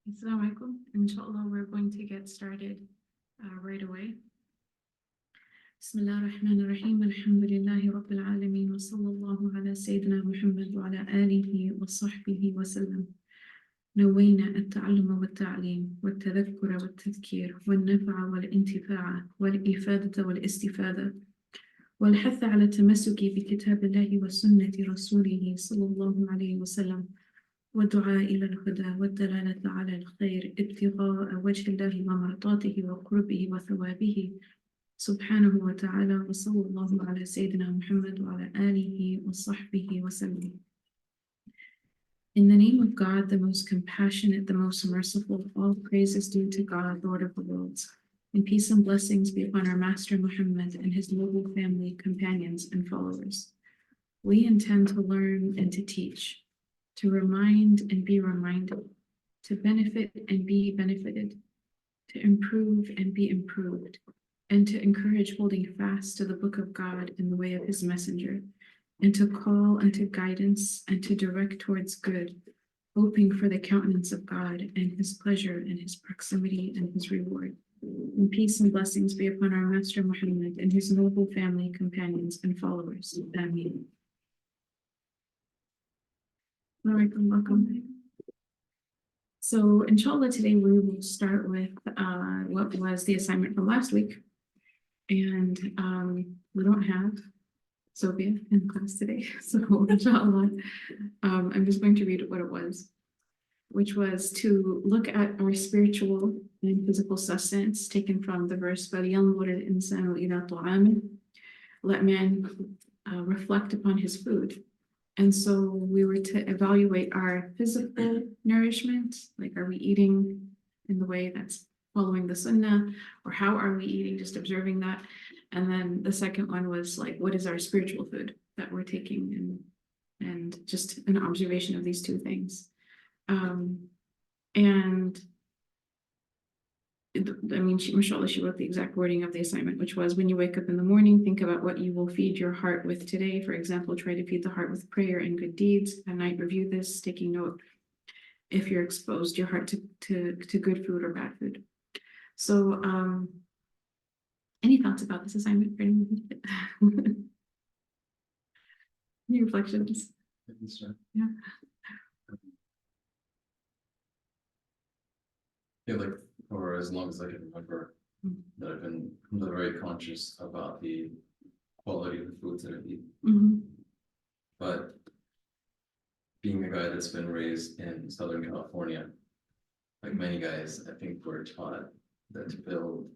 Assalamu alaikum. Inshallah, we're going to get started right away. Bismillah ar-Rahman ar-Rahim. Alhamdulillahi Rabbil Alameen. Wa sallallahu ala Sayyidina Muhammad wa ala alihi wa sahbihi wa sallam. نوينا التعلم والتعليم والتذكر والتذكير والنفع والانتفاع والإفادة والاستفادة والحث على التمسك بكتاب الله وسنة رسوله صلى الله عليه وسلم والدعاء إلى الهدى والدلالة على الخير ابتغاء وجه الله ومرضاته وقربه وثوابه سبحانه وتعالى وصلى الله على سيدنا محمد وعلى آله وصحبه وسلم. In the name of God, the most compassionate, the most merciful, all praise is due to God, Lord of the worlds. And peace and blessings be upon our Master Muhammad and his noble family, companions, and followers. We intend to learn and to teach, to remind and be reminded, to benefit and be benefited, to improve and be improved, and to encourage holding fast to the book of God in the way of his messenger, and to call unto guidance and to direct towards good, hoping for the countenance of God and his pleasure and his proximity and his reward. And peace and blessings be upon our Master Muhammad and his noble family, companions, and followers. Ameen. Welcome. So, inshallah, today we will start with what was the assignment from last week. And we don't have Sophia in class today. So, inshallah, I'm just going to read what it was, which was to look at our spiritual and physical sustenance taken from the verse, فَلْيَنْظُرِ الْإِنسَانُ إِلَىٰ طَعَامِهِ. Let man reflect upon his food. And so we were to evaluate our physical nourishment, like are we eating in the way that's following the sunnah, or how are we eating, just observing that. And then the second one was like, what is our spiritual food that we're taking, and just an observation of these two things. And I mean, mashallah, she wrote the exact wording of the assignment, which was when you wake up in the morning, think about what you will feed your heart with today. For example, try to feed the heart with prayer and good deeds. At night, review this, taking note if you're exposed your heart to good food or bad food. So, any thoughts about this assignment? Any reflections? Yeah. Yeah, like for as long as I can remember, that I've been very conscious about the quality of the foods that I eat. But being a guy that's been raised in Southern California, like many guys, I think we're taught that to build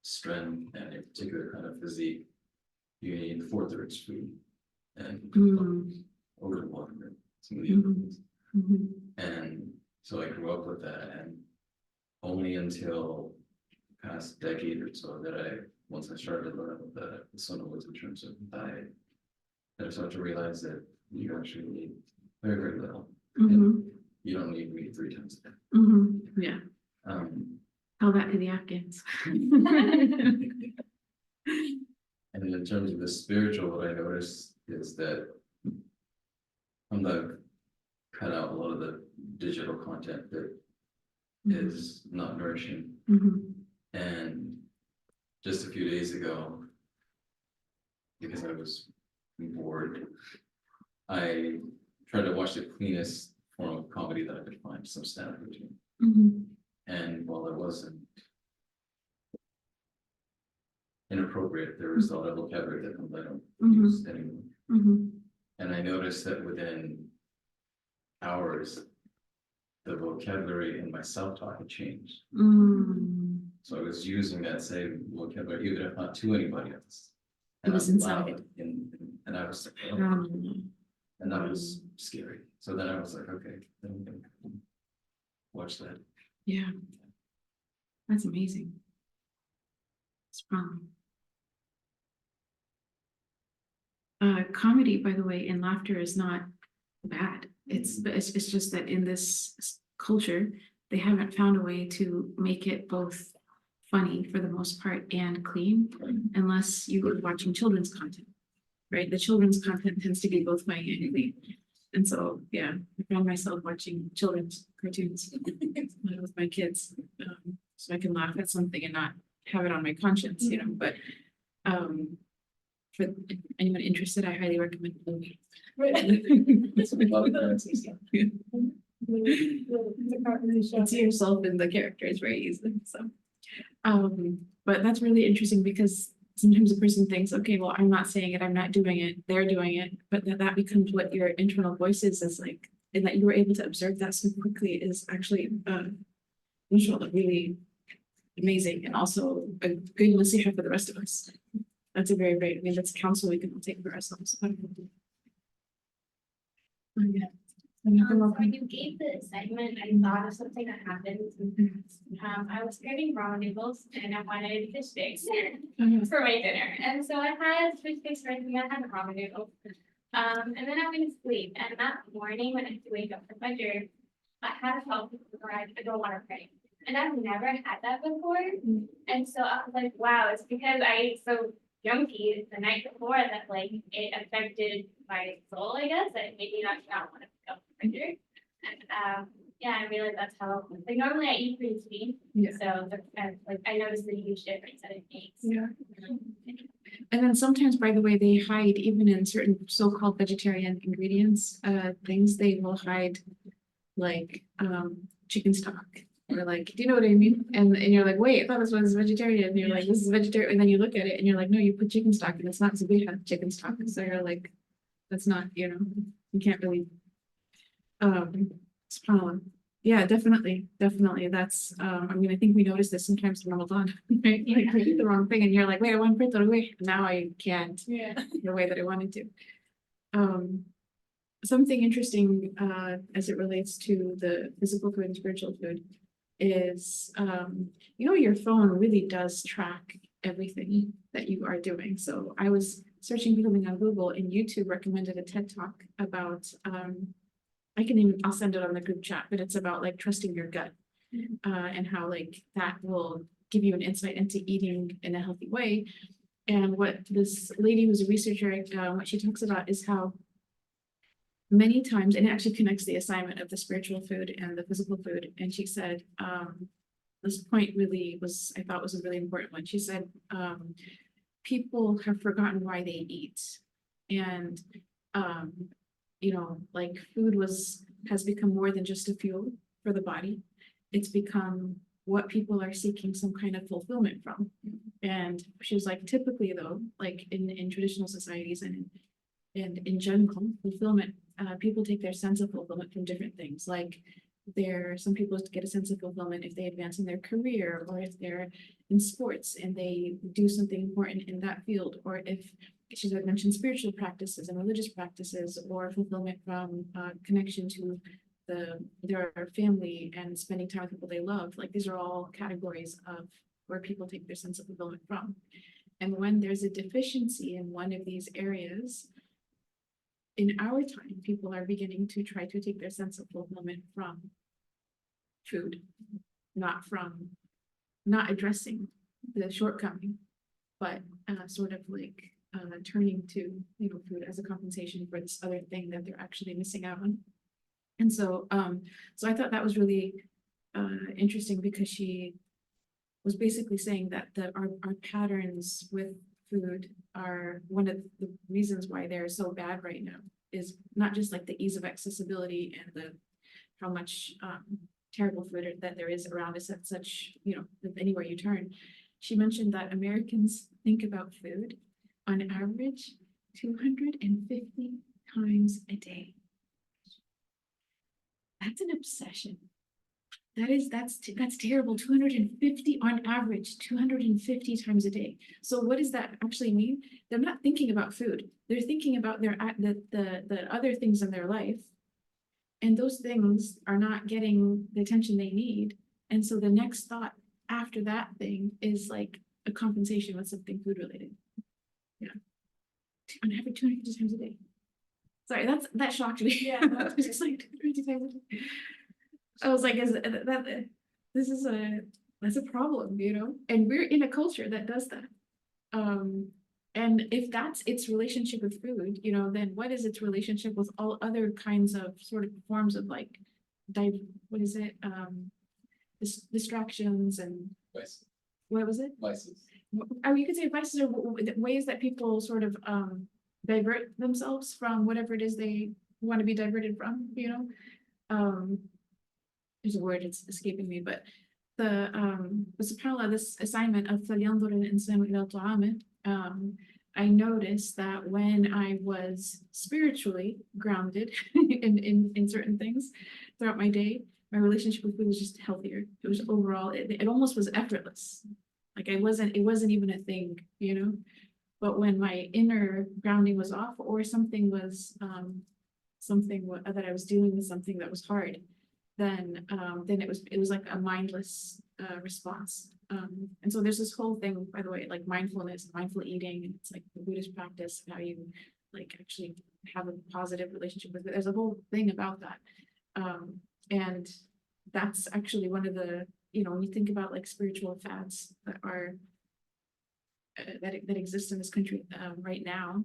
strength and a particular kind of physique, you need 4/3 food and a little water, some of the other things. And so I grew up with that, and only until the past decade or so that once I started learning what the sunnah was in terms of diet, that I started to realize that you actually need very, very little. You don't need meat 3 times a day. Yeah. Tell that to the Afghans. And in terms of the spiritual, what I noticed is that I'm gonna cut out a lot of the digital content that is not nourishing. And just a few days ago, because I was bored, I tried to watch the cleanest form of comedy that I could find, some stand-up routine. And while it wasn't inappropriate, there was a lot of vocabulary that I don't use anymore. And I noticed that within hours, the vocabulary in my self-talk had changed. So I was using that same vocabulary, even if not to anybody else. It was inside. And I was like, oh. And that was scary. So then I was like, okay, then I'm gonna watch that. Yeah, that's amazing. It's wrong. Comedy, by the way, and laughter is not bad. It's just that in this culture, they haven't found a way to make it both funny for the most part and clean, unless you are watching children's content, right? The children's content tends to be both funny and clean. And so, yeah, I found myself watching children's cartoons with my kids, so I can laugh at something and not have it on my conscience, you know, but, for anyone interested, I highly recommend the movie. See yourself in the characters very easily, so. But that's really interesting because sometimes a person thinks, okay, well, I'm not saying it, I'm not doing it, they're doing it, but that becomes what your internal voice is like, and that you were able to observe that so quickly is actually, really amazing, and also a good nasiha for the rest of us. That's a very, I mean, that's counsel we can all take for ourselves. Oh, yeah. When you gave the segment, I thought of something that happened. I was craving ramen noodles and I wanted fish sticks for my dinner. And so I had fish sticks for me, I had ramen noodles. And then I went to sleep. And that morning when I had to wake up for Fajr, I had a felt where I don't want to pray. And I've never had that before. And so I was like, wow, it's because I ate so junky the night before that like it affected my soul, I guess, that maybe not want to pick up the Fajr. And yeah, I realized that's how like normally I eat pretty sweet. Yeah. So like I noticed the huge difference that it makes. Yeah. And then sometimes, by the way, they hide even in certain so-called vegetarian ingredients, things they will hide like chicken stock. Or like, do you know what I mean? And you're like, wait, I thought this was vegetarian. And you're like, this is vegetarian. And then you look at it and you're like, no, you put chicken stock and it's not Zabiha chicken stock. So you're like, that's not, you know, you can't really SubhanAllah. Yeah, definitely. That's I mean, I think we notice this sometimes in Ramadan, right? Like we eat the wrong thing and you're like, wait, I want to away. Now I can't the way that I wanted to. Something interesting as it relates to the physical food and spiritual food is you know, your phone really does track everything that you are doing. So I was searching something on Google and YouTube recommended a TED talk about I'll send it on the group chat, but it's about like trusting your gut and how like that will give you an insight into eating in a healthy way. And what this lady who's a researcher, what she talks about is how many times, and it actually connects the assignment of the spiritual food and the physical food. And she said, this point really was, I thought was a really important one. She said, people have forgotten why they eat. And, you know, like food has become more than just a fuel for the body. It's become what people are seeking some kind of fulfillment from. And she was like, typically though, like in traditional societies and in general, fulfillment, people take their sense of fulfillment from different things. Like some people get a sense of fulfillment if they advance in their career, or if they're in sports and they do something important in that field, or if she's mentioned spiritual practices and religious practices, or fulfillment from connection to their family and spending time with people they love. Like these are all categories of where people take their sense of fulfillment from. And when there's a deficiency in one of these areas, in our time, people are beginning to try to take their sense of fulfillment from food, not addressing the shortcoming, but sort of like turning to, you know, food as a compensation for this other thing that they're actually missing out on. And so, so I thought that was really interesting, because she was basically saying that our patterns with food are one of the reasons why they're so bad right now, is not just like the ease of accessibility and how much terrible food that there is around us at such, you know, anywhere you turn. She mentioned that Americans think about food on average 250 times a day. That's an obsession. That's terrible. 250 on average, 250 times a day. So what does that actually mean? They're not thinking about food. They're thinking about the other things in their life. And those things are not getting the attention they need. And so the next thought after that thing is like a compensation with something food related. Yeah. On average 250 times a day. Sorry, that shocked me. Yeah. Just like 250 times a day. I was like, that's a problem, you know? And we're in a culture that does that. And if that's its relationship with food, you know, then what is its relationship with all other kinds of sort of forms of like, what is it? Distractions and Vices. what was it? Vices. Oh, you could say vices are ways that people sort of divert themselves from whatever it is they want to be diverted from, you know. There's a word, it's escaping me, but subhanAllah, this assignment of فَلْيَنْظُرِ الْإِنسَانُ إِلَى طَعَامِهِ, I noticed that when I was spiritually grounded in certain things throughout my day, my relationship with food was just healthier. It was overall, it almost was effortless. Like it wasn't even a thing, you know. But when my inner grounding was off, or something was that I was dealing with something that was hard, then it was like a mindless response. And so there's this whole thing, by the way, like mindfulness, mindful eating, and it's like the Buddhist practice, how you like actually have a positive relationship with it. There's a whole thing about that. And that's actually one of the, you know, when you think about like spiritual fads that are that exist in this country right now,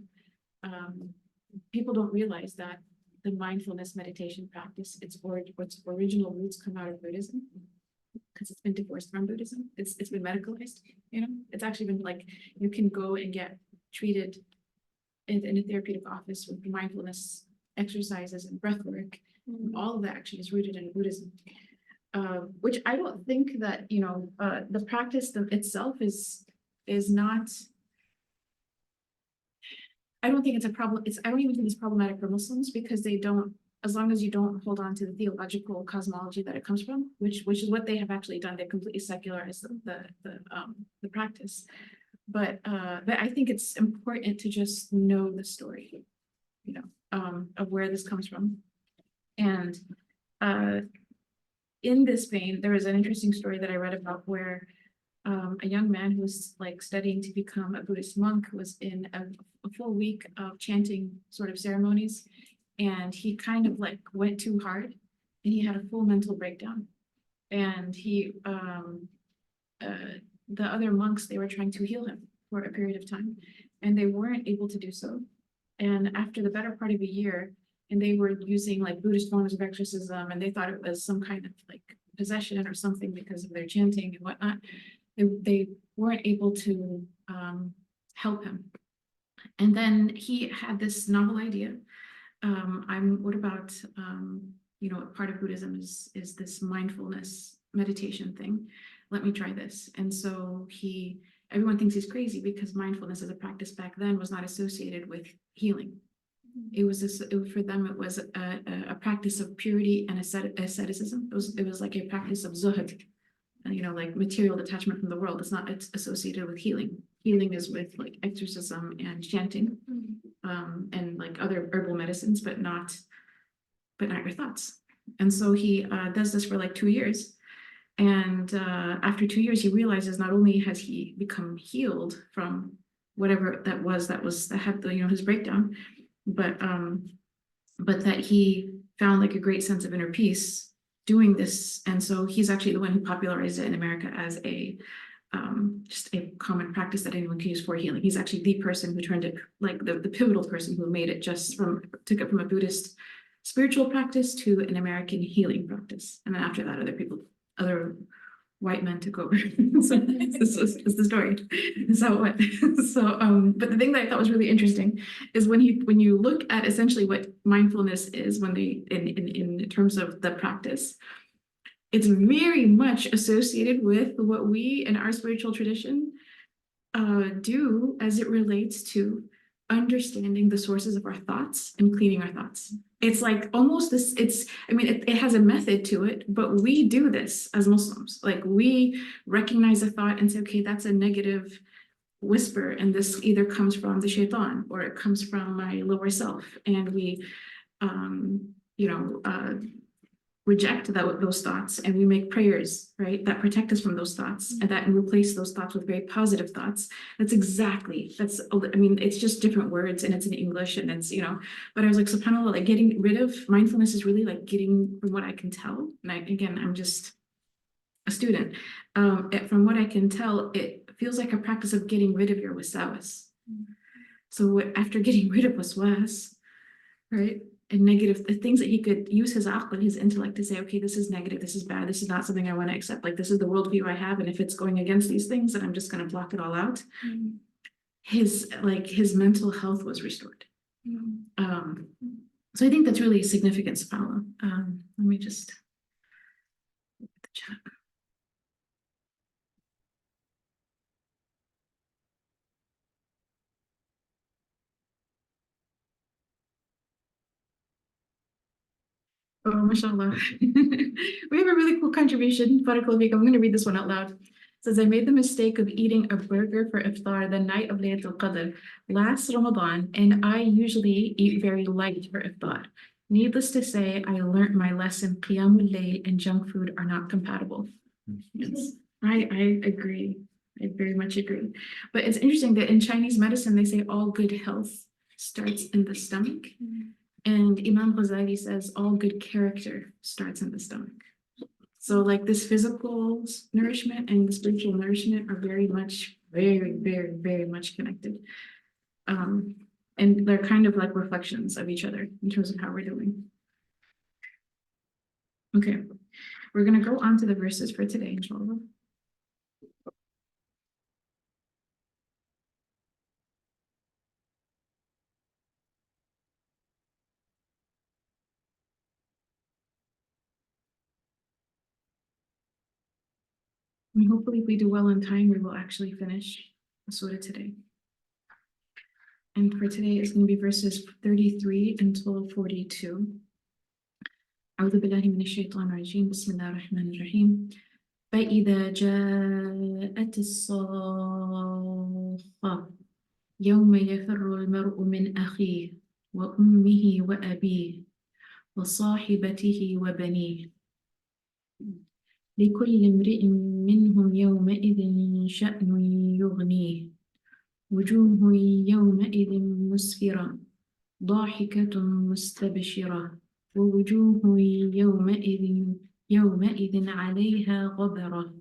people don't realize that the mindfulness meditation practice, its original roots come out of Buddhism, because it's been divorced from Buddhism. It's been medicalized, you know. It's actually been like, you can go and get treated in a therapeutic office with mindfulness exercises and breath work. All of that actually is rooted in Buddhism, which I don't think that, you know, the practice itself is not. I don't think it's a problem. I don't even think it's problematic for Muslims, because they don't, as long as you don't hold on to the theological cosmology that it comes from, which is what they have actually done. They completely secularized the practice. But I think it's important to just know the story, you know, of where this comes from. And in this vein, there was an interesting story that I read about where a young man who was like studying to become a Buddhist monk was in a full week of chanting sort of ceremonies, and he kind of like went too hard, and he had a full mental breakdown. And he the other monks, they were trying to heal him for a period of time, and they weren't able to do so. And after the better part of a year, and they were using like Buddhist forms of exorcism, and they thought it was some kind of like possession or something because of their chanting and whatnot, they weren't able to help him. And then he had this novel idea. What about, you know, part of Buddhism is this mindfulness meditation thing. Let me try this. And so everyone thinks he's crazy, because mindfulness as a practice back then was not associated with healing. It was for them, it was a practice of purity and asceticism. It was like a practice of zuhud, you know, like material detachment from the world. It's associated with healing. Healing is with like exorcism and chanting, and like other herbal medicines, but not your thoughts. And so he does this for like 2 years. And after 2 years, he realizes not only has he become healed from whatever that had the, you know, his breakdown, but that he found like a great sense of inner peace doing this. And so he's actually the one who popularized it in America as just a common practice that anyone can use for healing. He's actually the person who turned it, like the pivotal person who made it took it from a Buddhist spiritual practice to an American healing practice. And then after that, other white men took over. So this is the story. So what? So but the thing that I thought was really interesting is when you look at essentially what mindfulness is, when in terms of the practice, it's very much associated with what we in our spiritual tradition do as it relates to understanding the sources of our thoughts and cleaning our thoughts. It's like almost this, it has a method to it, but we do this as Muslims. Like we recognize a thought and say, okay, that's a negative whisper, and this either comes from the shaitan or it comes from my lower self. And we, reject those thoughts, and we make prayers, right, that protect us from those thoughts, and that replace those thoughts with very positive thoughts. It's just different words, and it's in English, and it's, you know, but I was like, subhanAllah, like getting rid of mindfulness is really like getting, from what I can tell, and I'm just a student, from what I can tell, it feels like a practice of getting rid of your wasawas. So after getting rid of waswas, right, and negative, the things that he could use his aql, his intellect to say, okay, this is negative, this is bad, this is not something I want to accept, like this is the worldview I have, and if it's going against these things, then I'm just going to block it all out. His mental health was restored. So I think that's really significant, subhanAllah. Let me just look at the chat. Oh, mashallah. We have a really cool contribution. Barakallahu feek. I'm going to read this one out loud. It says, I made the mistake of eating a burger for iftar the night of Laylatul Qadr last Ramadan, and I usually eat very light for iftar. Needless to say, I learned my lesson. Qiyamul Layl and junk food are not compatible. Yes, I agree. I very much agree. But it's interesting that in Chinese medicine, they say all good health starts in the stomach. And Imam Ghazali says all good character starts in the stomach. So like this physical nourishment and the spiritual nourishment are very much, very, very, very much connected. And they're kind of like reflections of each other in terms of how we're doing. Okay, we're going to go on to the verses for today, inshallah. And hopefully if we do well on time, we will actually finish the surah today. And for today, it's going to be verses 33 until 42. أعوذ بالله من الشيطان الرجيم بسم الله الرحمن الرحيم فإذا جاءت الصاخة يوم يفر المرء من أخيه وأمه وأبيه وصاحبته وبنيه لكل امرئ منهم يومئذ شأن يغنيه وجوه يومئذ مسفرة ضاحكة مستبشرة ووجوه يومئذ عليها غبرة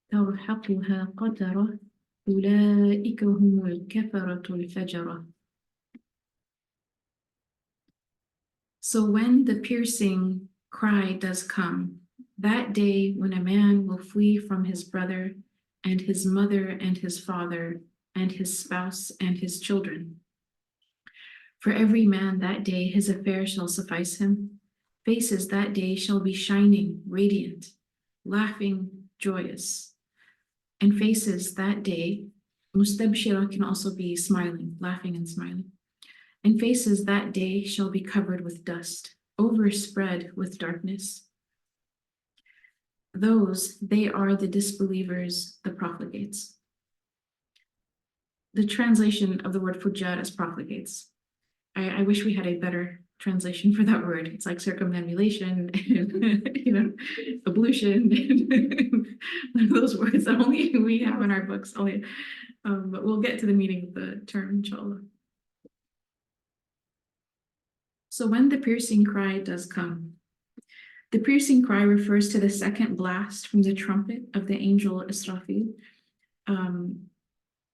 ترحقها قترة أولئك هم الكفرة الفجرة. So when the piercing cry does come, that day when a man will flee from his brother and his mother and his father and his spouse and his children. For every man that day his affair shall suffice him. Faces that day shall be shining, radiant, laughing, joyous. And faces that day, mustabshira can also be smiling, laughing and smiling. And faces that day shall be covered with dust, overspread with darkness. Those, they are the disbelievers, the profligates. The translation of the word fujjar is profligates. I wish we had a better translation for that word. It's like circumambulation and, ablution, one of those words that only we have in our books. But we'll get to the meaning of the term, inshallah. So when the piercing cry does come, the piercing cry refers to the second blast from the trumpet of the angel Israfil,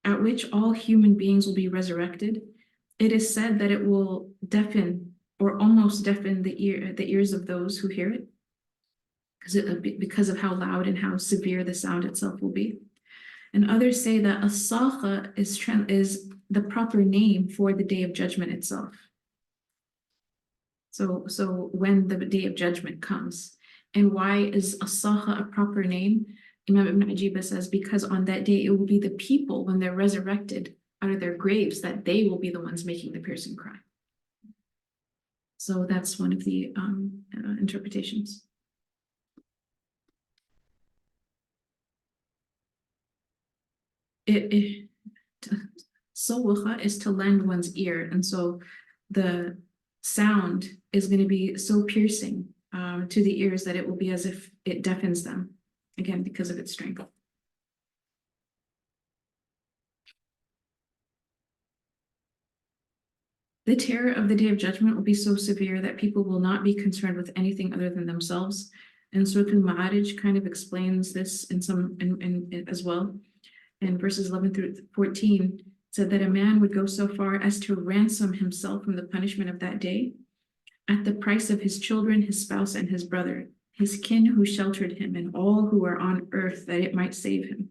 at which all human beings will be resurrected. It is said that it will deafen or almost deafen the ears of those who hear it, because of how loud and how severe the sound itself will be. And others say that as-sakha is the proper name for the day of judgment itself. So when the day of judgment comes, and why is as-sakha a proper name? Imam Ibn Ajiba says, because on that day, it will be the people, when they're resurrected out of their graves, that they will be the ones making the piercing cry. So that's one of the interpretations. Sawakha is to lend one's ear, and so the sound is going to be so piercing to the ears that it will be as if it deafens them, again, because of its strength. The terror of the day of judgment will be so severe that people will not be concerned with anything other than themselves. And Surah Al-Ma'arij kind of explains this as well. In verses 11 through 14, said that a man would go so far as to ransom himself from the punishment of that day at the price of his children, his spouse, and his brother, his kin who sheltered him, and all who are on earth, that it might save him.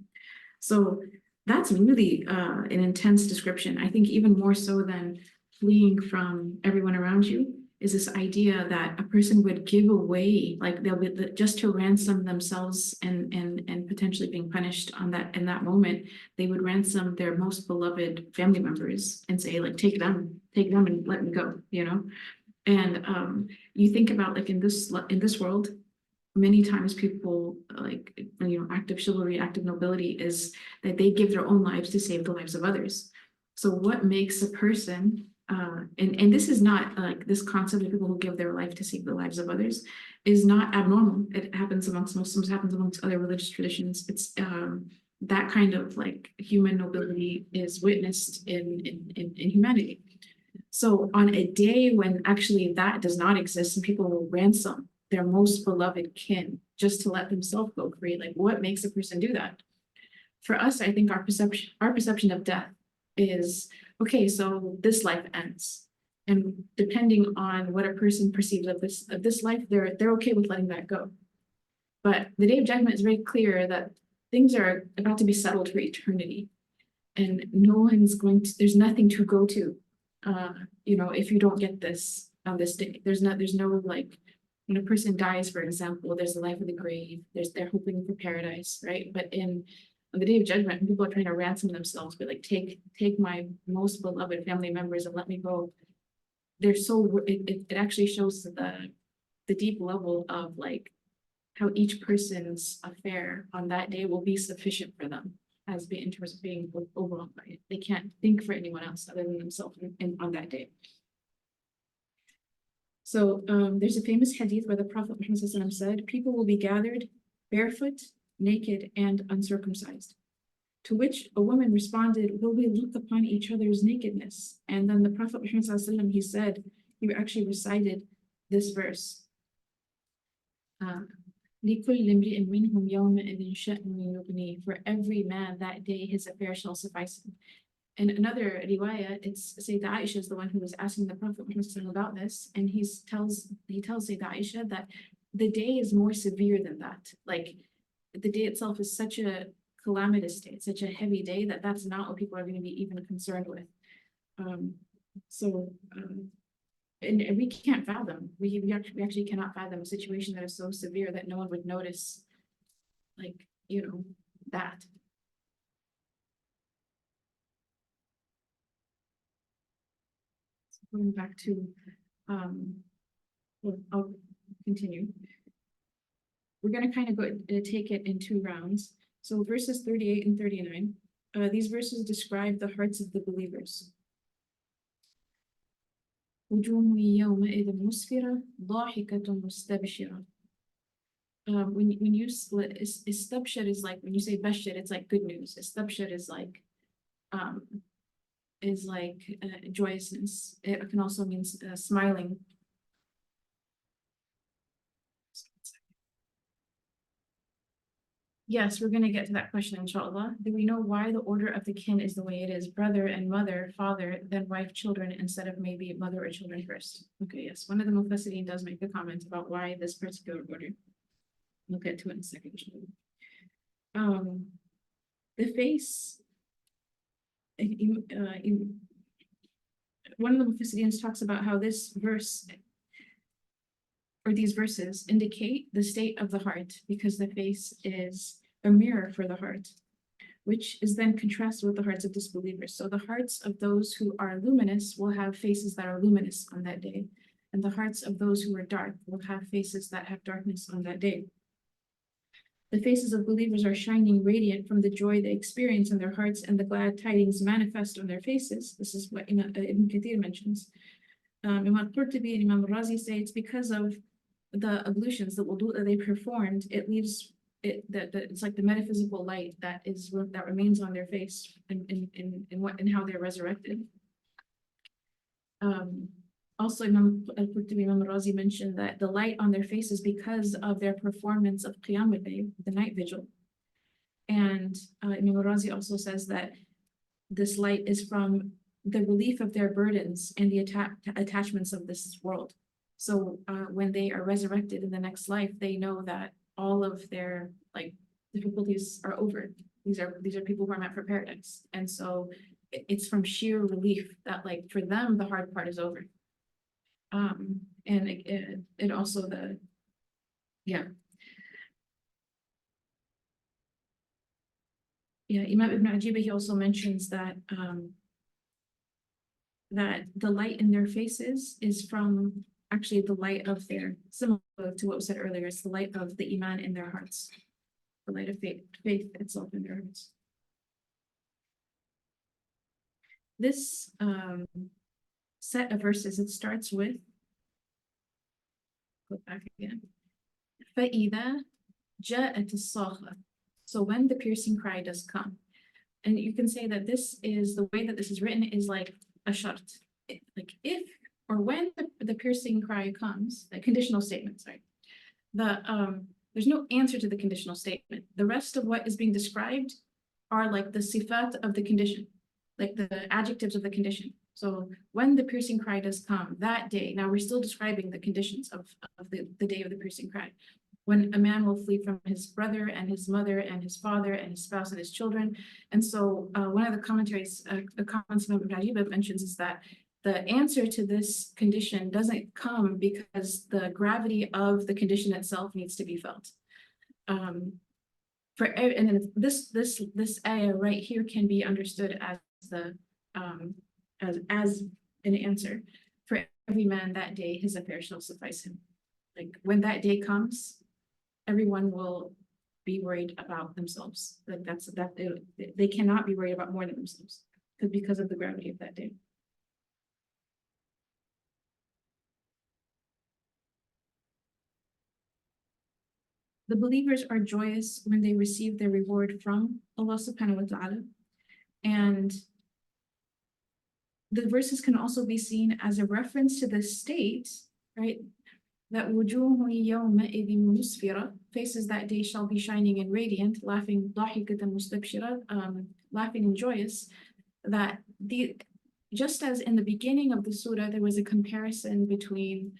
So that's really an intense description. I think even more so than fleeing from everyone around you is this idea that a person would give away, like they'll be just to ransom themselves and potentially being punished on that in that moment, they would ransom their most beloved family members and say, like, take them and let me go, you know. And you think about, like, in this world, many times people, like, you know, active chivalry, active nobility is that they give their own lives to save the lives of others. So what makes a person, and this is not like this concept of people who give their life to save the lives of others is not abnormal. It happens amongst Muslims, happens amongst other religious traditions. It's that kind of like human nobility is witnessed in humanity. So on a day when actually that does not exist and people will ransom their most beloved kin just to let themselves go free, like what makes a person do that? For us, I think our perception of death is, okay, so this life ends. And depending on what a person perceives of this life, they're okay with letting that go. But the Day of Judgment is very clear that things are about to be settled for eternity. And no one's going to, there's nothing to go to. You know, if you don't get this on this day, there's no like, when a person dies, for example, there's the life of the grave, they're hoping for paradise, right? But on the Day of Judgment, when people are trying to ransom themselves, but like take my most beloved family members and let me go. They're so it actually shows the deep level of like how each person's affair on that day will be sufficient for them as in terms of being overwhelmed by it. They can't think for anyone else other than themselves on that day. So there's a famous hadith where the Prophet Muhammad said, people will be gathered barefoot, naked, and uncircumcised. To which a woman responded, will we look upon each other's nakedness? And then the Prophet Muhammad, he said, he actually recited this verse. For every man that day his affair shall suffice him. In another riwayah, it's Sayyidah Aisha is the one who was asking the Prophet Muhammad about this, and he tells Sayyidah Aisha that the day is more severe than that. Like the day itself is such a calamitous day, it's such a heavy day that's not what people are going to be even concerned with. And we can't fathom. We actually cannot fathom a situation that is so severe that no one would notice, like, you know, that. Going back to, well, I'll continue. We're going to kind of take it in two rounds. So verses 38 and 39, these verses describe the hearts of the believers. When you istabshir is like, when you say bashir, it's like good news. Istabshir is like joyousness. It can also mean smiling. Yes, we're going to get to that question, inshallah. Do we know why the order of the kin is the way it is? Brother and mother, father, then wife, children, instead of maybe mother or children first. Okay, yes. One of the Mufassirin does make a comment about why this particular order. We'll get to it in a second. The face, one of the Mufassirin talks about how this verse, or these verses, indicate the state of the heart, because the face is a mirror for the heart, which is then contrasted with the hearts of disbelievers. So the hearts of those who are luminous will have faces that are luminous on that day, and the hearts of those who are dark will have faces that have darkness on that day. The faces of believers are shining radiant from the joy they experience in their hearts, and the glad tidings manifest on their faces. This is what Ibn Kathir mentions. Imam Qurtubi and Imam Razi say it's because of the ablutions, the wudu that they performed. It leaves it that it's like the metaphysical light that remains on their face in how they're resurrected. Also, Imam Qurtubi, Imam Razi mentioned that the light on their faces because of their performance of Qiyam al-Layl, the night vigil. And Imam Razi also says that this light is from the relief of their burdens and the attachments of this world. So when they are resurrected in the next life, they know that all of their like difficulties are over. These are people who are meant for paradise. And so it's from sheer relief that like for them the hard part is over. And it also Imam Ibn Ajiba, he also mentions that that the light in their faces is from actually the light of their, similar to what was said earlier, it's the light of the iman in their hearts, the light of faith itself in their hearts. This set of verses, it starts with, go back again, فَإِذَا جَاءَتِ الصَّاخَةُ. So when the piercing cry does come, and you can say that this is the way that this is written is like a shart, like if or when the piercing cry comes, the conditional statement, sorry, there's no answer to the conditional statement. The rest of what is being described are like the sifat of the condition, like the adjectives of the condition. So when the piercing cry does come, that day, now we're still describing the conditions of the day of the piercing cry. When a man will flee from his brother and his mother and his father and his spouse and his children. And so one of the commentaries, the comments Ibn Ajiba mentions is that the answer to this condition doesn't come because the gravity of the condition itself needs to be felt. And then this ayah right here can be understood as the as an answer. For every man that day, his affair shall suffice him. Like when that day comes, everyone will be worried about themselves. Like they cannot be worried about more than themselves because of the gravity of that day. The believers are joyous when they receive their reward from Allah subhanahu wa ta'ala. And the verses can also be seen as a reference to the state, right? That wujuhun yawma'idhin musfira, faces that day shall be shining and radiant, laughing, dahikatan mustabshira, laughing and joyous. That just as in the beginning of the surah, there was a comparison between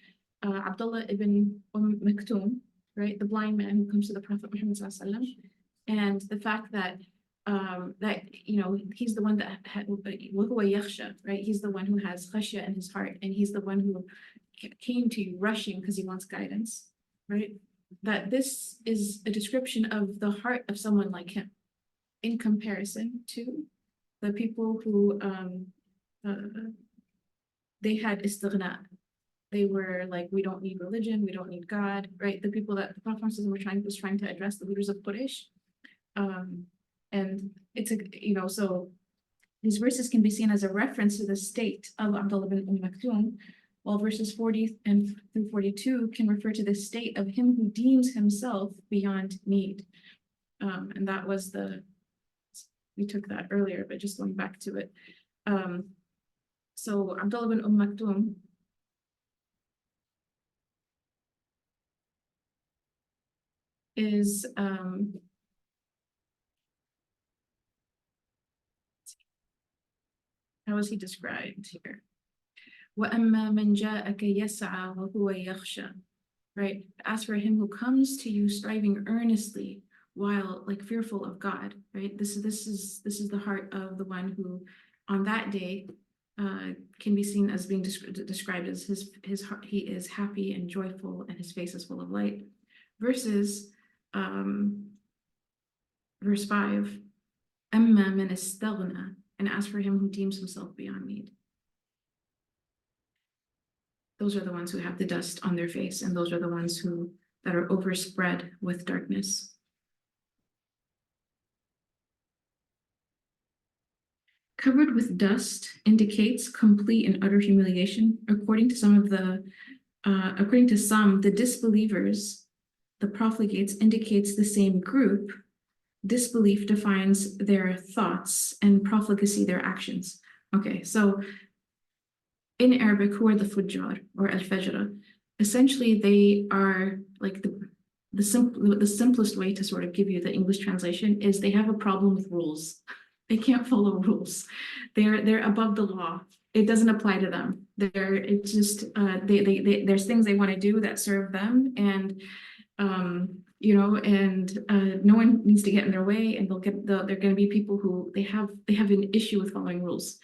Abdullah ibn Maktoum, right, the blind man who comes to the Prophet Muhammad ﷺ, and the fact that he's the one that had yakhsha, right? He's the one who has khashya in his heart, and he's the one who came to you rushing because he wants guidance, right? That this is a description of the heart of someone like him in comparison to the people who they had istighna. They were like, we don't need religion, we don't need God, right? The people that the Prophet was trying to address, the leaders of Quraysh. And it's so these verses can be seen as a reference to the state of Abdullah bin Maktoum, while verses 40 and through 42 can refer to the state of him who deems himself beyond need. And that was we took that earlier, but just going back to it. So Abdullah bin Maktoum is how is he described here? وَأَمَّا مَنْ جَاءَكَ يَسْعَى وَهُوَ يَخْشَى. Right? As for him who comes to you striving earnestly while like fearful of God, right? This is the heart of the one who on that day can be seen as being described as his heart, he is happy and joyful and his face is full of light. Versus verse 5, أَمَّا مَنْ اسْتَغْنَى, and as for him who deems himself beyond need. Those are the ones who have the dust on their face, and those are the ones that are overspread with darkness. Covered with dust indicates complete and utter humiliation. According to some, the disbelievers, the profligates, indicates the same group. Disbelief defines their thoughts and profligacy their actions. Okay, so in Arabic, who are the fujjar or al-fajra? Essentially, they are like the simplest way to sort of give you the English translation is they have a problem with rules. They can't follow rules. They're above the law. It doesn't apply to them. It's just there's things they want to do that serve them, and you know, and no one needs to get in their way, and they're going to be people who they have an issue with following rules.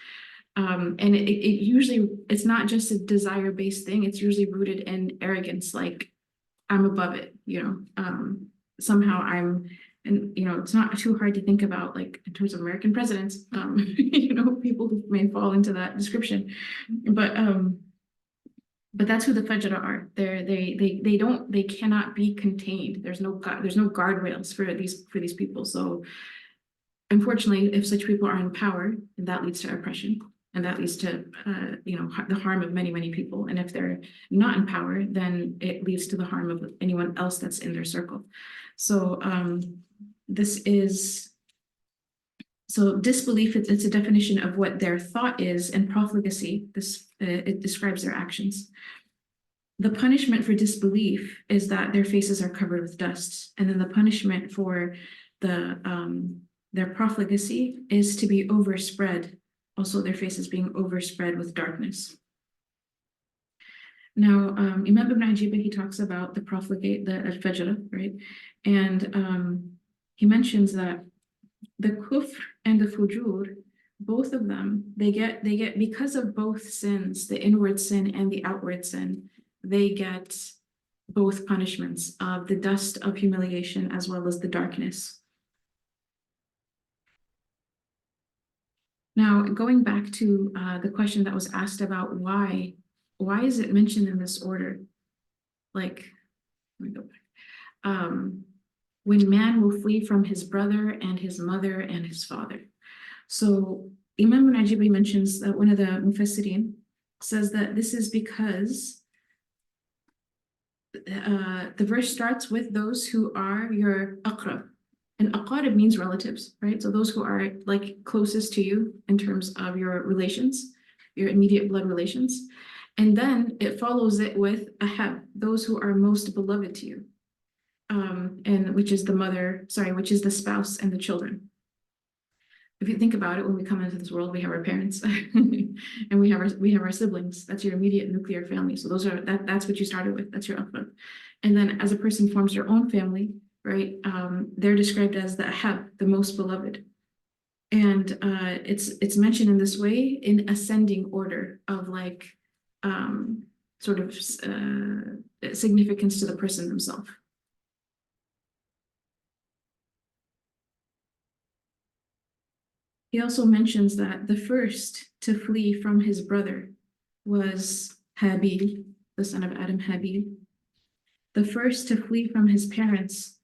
And it usually, it's not just a desire-based thing. It's usually rooted in arrogance, like I'm above it, you know. Somehow and you know, it's not too hard to think about, like in terms of American presidents, you know, people who may fall into that description, but that's who the Fajr are. They cannot be contained. There's no guardrails for these people. So unfortunately, if such people are in power, that leads to oppression, and that leads to you know, the harm of many people. And if they're not in power, then it leads to the harm of anyone else that's in their circle. So so disbelief, it's a definition of what their thought is, and profligacy, it describes their actions. The punishment for disbelief is that their faces are covered with dust, and then the punishment for their profligacy is to be overspread, also their faces being overspread with darkness. Now, Imam Ibn Ajib, he talks about the profligate, the al-fajr, right? And he mentions that the kufr and the fujur, both of them, they get because of both sins, the inward sin and the outward sin, they get both punishments of the dust of humiliation as well as the darkness. Now, going back to the question that was asked about why is it mentioned in this order? Like, let me go back. When man will flee from his brother and his mother and his father. So Imam Najibi mentions that one of the Mufassirin says that this is because the verse starts with those who are your aqrab. And aqarib means relatives, right? So those who are like closest to you in terms of your relations, your immediate blood relations. And then it follows it with ahab, those who are most beloved to you. And which is the spouse and the children. If you think about it, when we come into this world, we have our parents and we have our siblings. That's your immediate nuclear family. So that's what you started with. That's your aqrab. And then as a person forms their own family, right? They're described as the ahab, the most beloved. And it's mentioned in this way in ascending order of like sort of significance to the person themselves. He also mentions that the first to flee from his brother was Habil, the son of Adam, Habil. The first to flee from his parents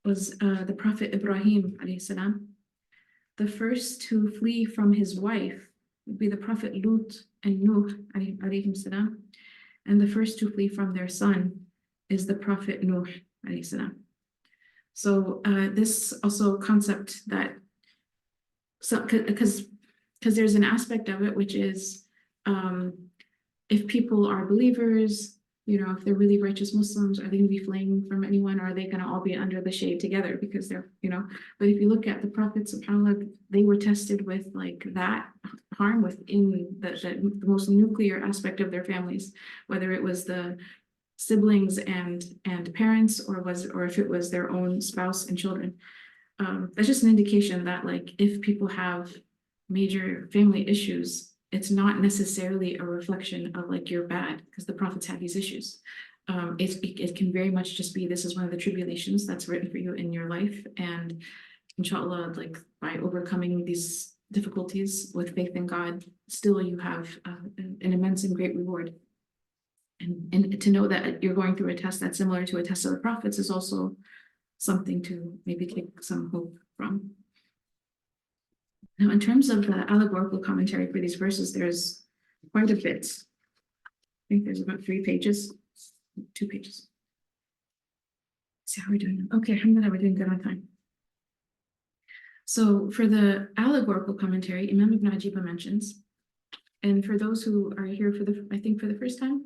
was the Prophet Ibrahim alayhi salam. The first to flee from his wife would be the Prophet Lut and Nuh alayhi salam. And the first to flee from their son is the Prophet Nuh alayhi salam. So this also concept that, because there's an aspect of it which is if people are believers, you know, if they're really righteous Muslims, are they going to be fleeing from anyone, or are they going to all be under the shade together because they're, you know? But if you look at the prophets, subhanAllah, they were tested with like that harm within the most nuclear aspect of their families, whether it was the siblings and parents, or if it was their own spouse and children. That's just an indication that like if people have major family issues, it's not necessarily a reflection of like you're bad because the prophets had these issues. It can very much just be, this is one of the tribulations that's written for you in your life, and inshallah, like by overcoming these difficulties with faith in God, still you have an immense and great reward. And to know that you're going through a test that's similar to a test of the prophets is also something to maybe take some hope from. Now, in terms of the allegorical commentary for these verses, there's quite a bit. I think there's about 3 pages, 2 pages. Let's see how we're doing. Okay, alhamdulillah, we're doing good on time. So for the allegorical commentary, Imam Ibn Ajib mentions, and for those who are here for the first time,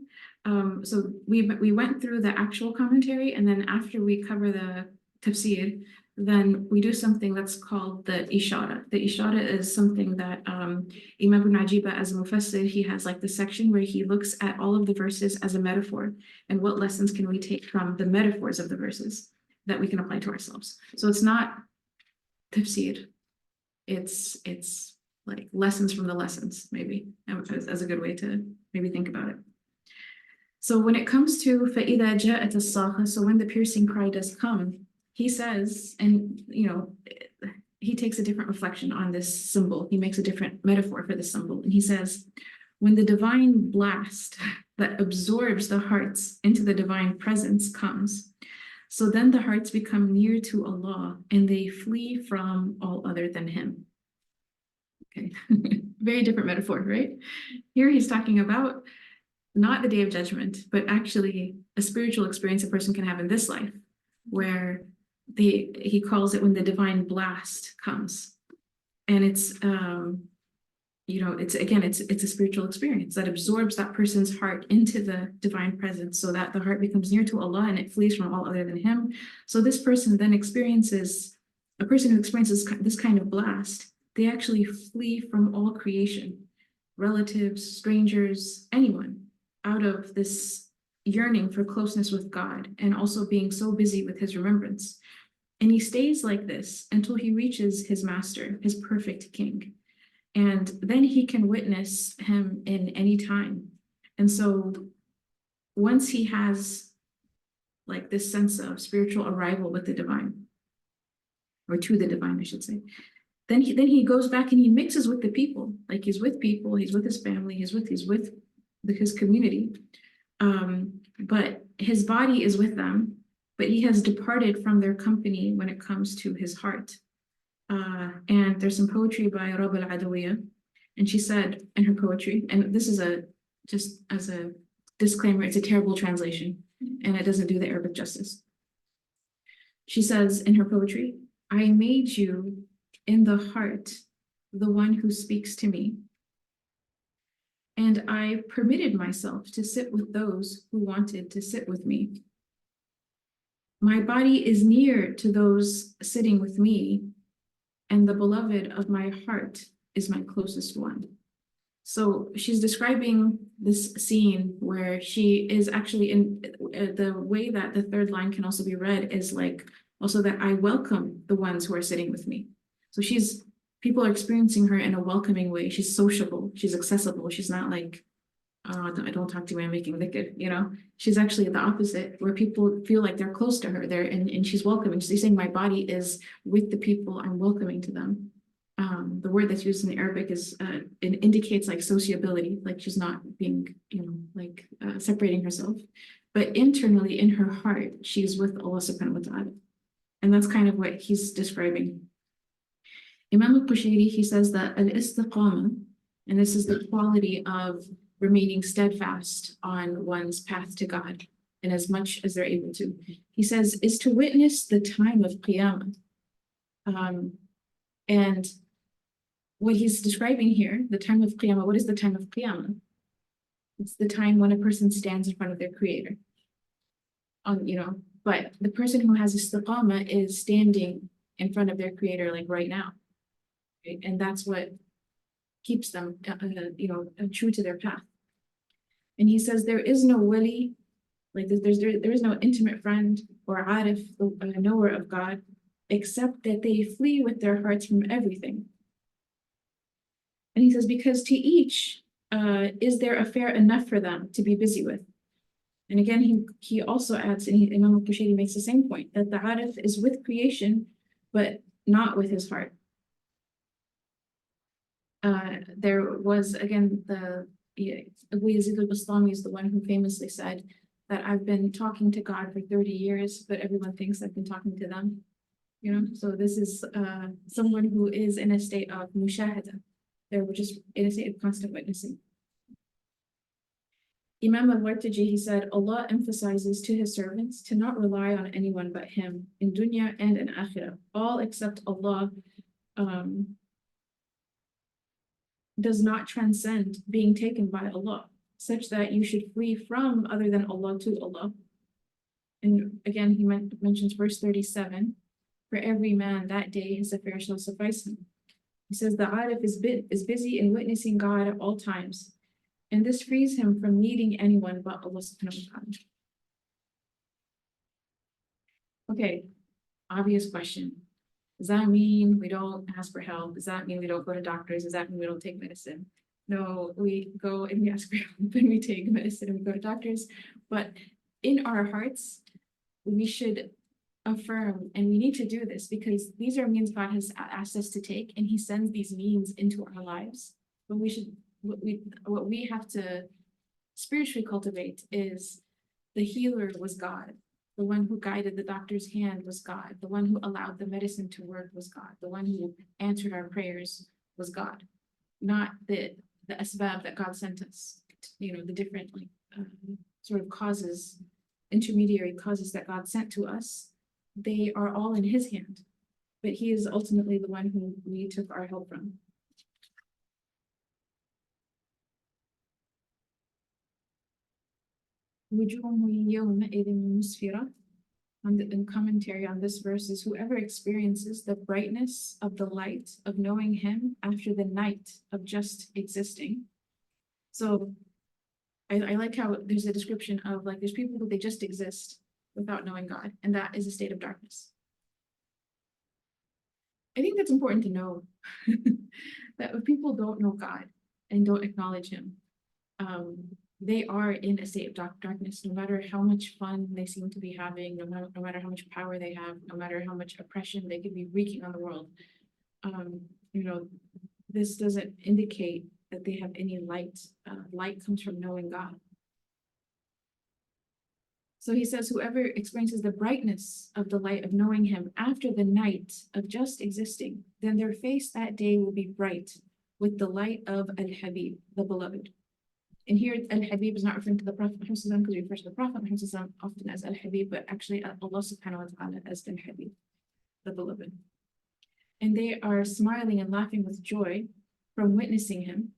so we went through the actual commentary, and then after we cover the tafsir, then we do something that's called the ishara. The ishara is something that Imam Ibn Ajiba, as a mufassir, he has like the section where he looks at all of the verses as a metaphor and what lessons can we take from the metaphors of the verses that we can apply to ourselves. So it's not tafsir, it's like lessons from the lessons, maybe, as a good way to maybe think about it. So when it comes to فَإِذَا جَاءَتِ الصَّاخَةُ, so when the piercing cry does come, he says, and he takes a different reflection on this symbol. He makes a different metaphor for this symbol. And he says, when the divine blast that absorbs the hearts into the divine presence comes, so then the hearts become near to Allah and they flee from all other than Him. Okay, very different metaphor, right? Here he's talking about not the day of judgment, but actually a spiritual experience a person can have in this life, where he calls it when the divine blast comes. And it's it's a spiritual experience that absorbs that person's heart into the divine presence, so that the heart becomes near to Allah and it flees from all other than Him. So this person then experiences, a person who experiences this kind of blast, they actually flee from all creation, relatives, strangers, anyone, out of this yearning for closeness with God and also being so busy with His remembrance. And he stays like this until he reaches his master, his perfect king. And then he can witness him in any time. And so once he has like this sense of spiritual arrival with the divine, or to the divine, I should say, then he goes back and he mixes with the people. Like he's with people, he's with his family, he's with his community. But his body is with them, but he has departed from their company when it comes to his heart. And there's some poetry by Rab al-Adawiyya, and she said in her poetry, and this is just as a disclaimer, it's a terrible translation, and it doesn't do the Arabic justice. She says in her poetry, I made you in the heart the one who speaks to me, and I permitted myself to sit with those who wanted to sit with me. My body is near to those sitting with me, and the beloved of my heart is my closest one. So she's describing this scene where she is actually in the way that the third line can also be read is like also that I welcome the ones who are sitting with me. So people are experiencing her in a welcoming way. She's sociable, she's accessible. She's not like, oh, don't talk to me, I'm making dhikr, She's actually the opposite, where people feel like they're close to her and she's welcoming. She's saying my body is with the people, I'm welcoming to them. The word that's used in Arabic is, it indicates like sociability, like she's not being, separating herself. But internally in her heart, she's with Allah subhanahu wa ta'ala. And that's kind of what he's describing. Imam al-Qushayri, he says that al-istiqama, and this is the quality of remaining steadfast on one's path to God, and as much as they're able to. He says, is to witness the time of Qiyamah. And what he's describing here, the time of Qiyamah, what is the time of Qiyamah? It's the time when a person stands in front of their creator. But the person who has istiqamah is standing in front of their creator like right now. Right? And that's what keeps them true to their path. And he says there is no wali, like there is no intimate friend or arif, a knower of God, except that they flee with their hearts from everything. And he says, because to each is there affair enough for them to be busy with. And again, he also adds, and Imam al-Qushayri makes the same point, that the arif is with creation, but not with his heart. There was, again, Abu Yazid al-Bastami is the one who famously said that I've been talking to God for 30 years, but everyone thinks I've been talking to them. So this is someone who is in a state of mushahada. They're just in a state of constant witnessing. Imam al-Wartaji, he said, Allah emphasizes to his servants to not rely on anyone but him in dunya and in akhirah. All except Allah does not transcend being taken by Allah, such that you should flee from other than Allah to Allah. And again, he mentions verse 37, For every man that day his affairs shall suffice him. He says the Arif is busy in witnessing God at all times, and this frees him from needing anyone but Allah subhanahu wa ta'ala. Okay, obvious question. Does that mean we don't ask for help? Does that mean we don't go to doctors? Does that mean we don't take medicine? No, we go and we ask for help and we take medicine and we go to doctors. But in our hearts, we should affirm, and we need to do this because these are means God has asked us to take, and He sends these means into our lives. But we should, what we have to spiritually cultivate is the healer was God. The one who guided the doctor's hand was God. The one who allowed the medicine to work was God. The one who answered our prayers was God, not the asbab that God sent us. The different sort of causes, intermediary causes that God sent to us. They are all in His hand, but He is ultimately the one who we took our help from. In commentary on this verse is whoever experiences the brightness of the light of knowing Him after the night of just existing. So I like how there's a description of there's people who they just exist without knowing God, and that is a state of darkness. I think that's important to know that if people don't know God and don't acknowledge Him, they are in a state of darkness, no matter how much fun they seem to be having, no matter how much power they have, no matter how much oppression they could be wreaking on the world. This doesn't indicate that they have any light. Light comes from knowing God. So he says, whoever experiences the brightness of the light of knowing Him after the night of just existing, then their face that day will be bright with the light of Al-Habib, the beloved. And here, Al-Habib is not referring to the Prophet because he refers to the Prophet often as Al-Habib, but actually Allah subhanahu wa ta'ala as Al-Habib, the beloved. And they are smiling and laughing with joy from witnessing Him.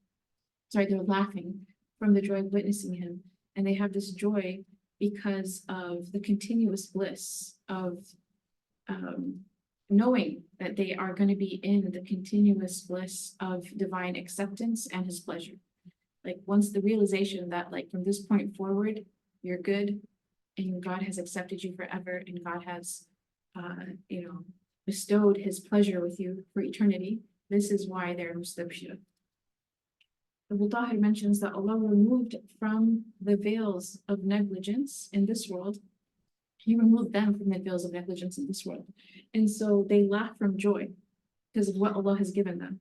They're laughing from the joy of witnessing Him. And they have this joy because of the continuous bliss of knowing that they are going to be in the continuous bliss of divine acceptance and His pleasure. Once the realization that from this point forward, you're good and God has accepted you forever and God has, bestowed His pleasure with you for eternity, this is why they're mustabshir. Abu Tahir mentions that Allah removed from the veils of negligence in this world. He removed them from the veils of negligence in this world. And so they laugh from joy because of what Allah has given them.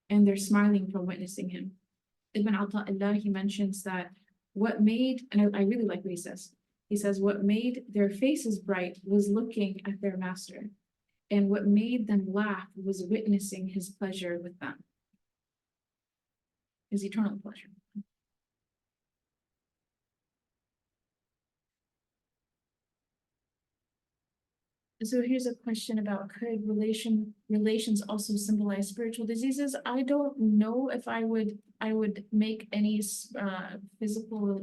And they're smiling from witnessing Him. Ibn Ata'illah, he mentions that what made, and I really like what he says, what made their faces bright was looking at their master, and what made them laugh was witnessing His pleasure with them, His eternal pleasure. So here's a question about could relations also symbolize spiritual diseases? I don't know if I would make any physical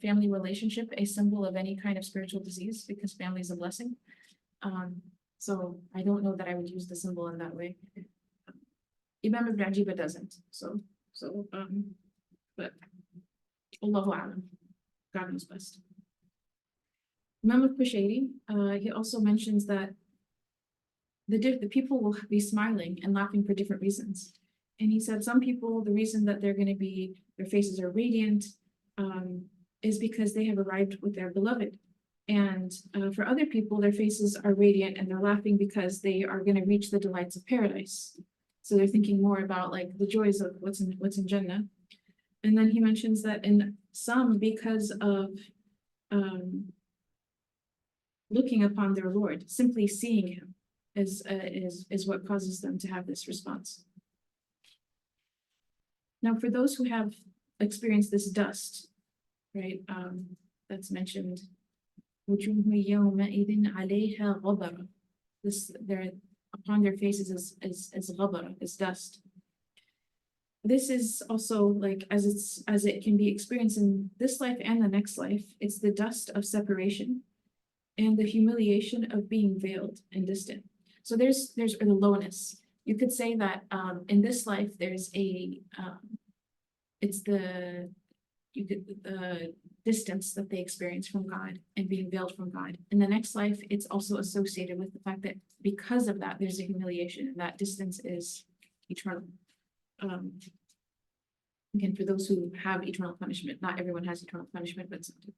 family relationship a symbol of any kind of spiritual disease, because family is a blessing. So I don't know that I would use the symbol in that way. Imam Ibn Ajiba doesn't. But Allahu A'lam, God knows best. Imam al-Qushayri, he also mentions that the people will be smiling and laughing for different reasons. And he said some people, the reason that they're going to be, their faces are radiant, is because they have arrived with their beloved. And for other people, their faces are radiant and they're laughing because they are going to reach the delights of paradise. So they're thinking more about the joys of what's in Jannah. And then he mentions that in some, because of looking upon their Lord, simply seeing Him is what causes them to have this response. Now, for those who have experienced this dust, right, that's mentioned, this upon their faces is ghabara, is dust. This is also as it can be experienced in this life and the next life. It's the dust of separation and the humiliation of being veiled and distant. So there's the lowness. You could say that in this life, there's it's the distance that they experience from God and being veiled from God. In the next life, it's also associated with the fact that because of that, there's a humiliation, and that distance is eternal. Again, for those who have eternal punishment, not everyone has eternal punishment, but some do.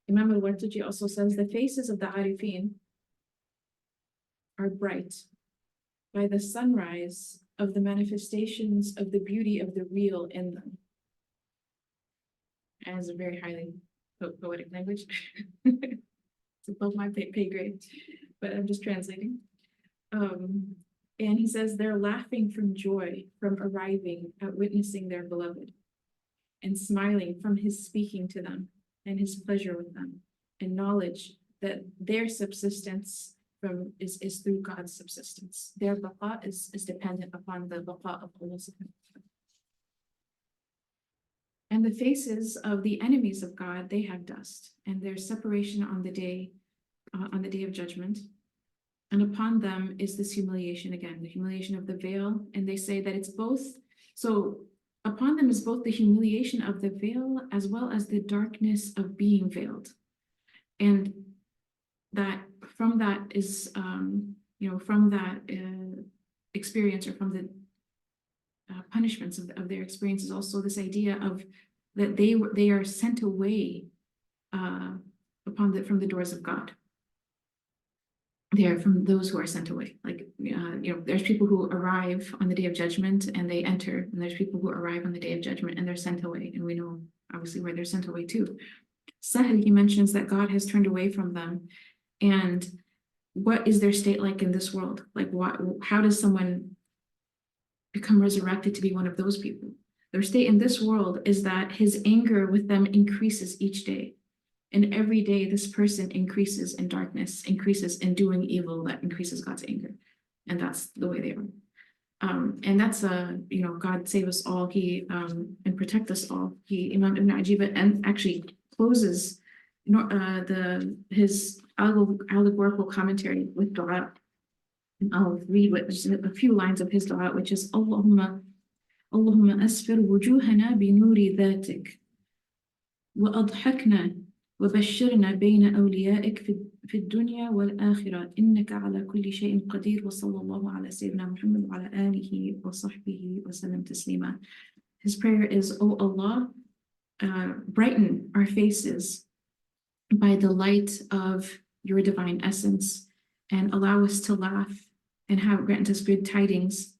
Imam al-Wartuji also says the faces of the Arifin are bright by the sunrise of the manifestations of the beauty of the real in them. As a very highly poetic language. It's above my pay grade, but I'm just translating. And he says they're laughing from joy from arriving at witnessing their beloved, and smiling from his speaking to them and his pleasure with them, and knowledge that their subsistence is through God's subsistence. Their baqa is dependent upon the baqa of Allah subhanahu wa ta'ala. And the faces of the enemies of God, they have dust, and their separation on the day of judgment. And upon them is this humiliation again, the humiliation of the veil. And they say that it's both. So upon them is both the humiliation of the veil as well as the darkness of being veiled. And that from that is, from that experience, or from the punishments of their experience, is also this idea of that they are sent away from the doors of God. They are from those who are sent away. Like, there's people who arrive on the day of judgment and they enter, and there's people who arrive on the day of judgment and they're sent away. And we know obviously where they're sent away to. Sahel, he mentions that God has turned away from them. And what is their state like in this world? Like, how does someone become resurrected to be one of those people? Their state in this world is that his anger with them increases each day. And every day this person increases in darkness, increases in doing evil that increases God's anger. And that's the way they are. And that's God save us all, and protect us all. Imam Ibn Ajiba and actually closes his allegorical commentary with dua. And I'll read a few lines of his dua, which is Allahumma asfir wujuhana bi nuri dhatik wa adhakna وبشرنا بين أوليائك في الدنيا والآخرة إنك على كل شيء قدير وصلى الله على سيدنا محمد وعلى آله وصحبه وسلم تسليما. His prayer is, O Allah, brighten our faces by the light of your divine essence, and allow us to laugh and grant us good tidings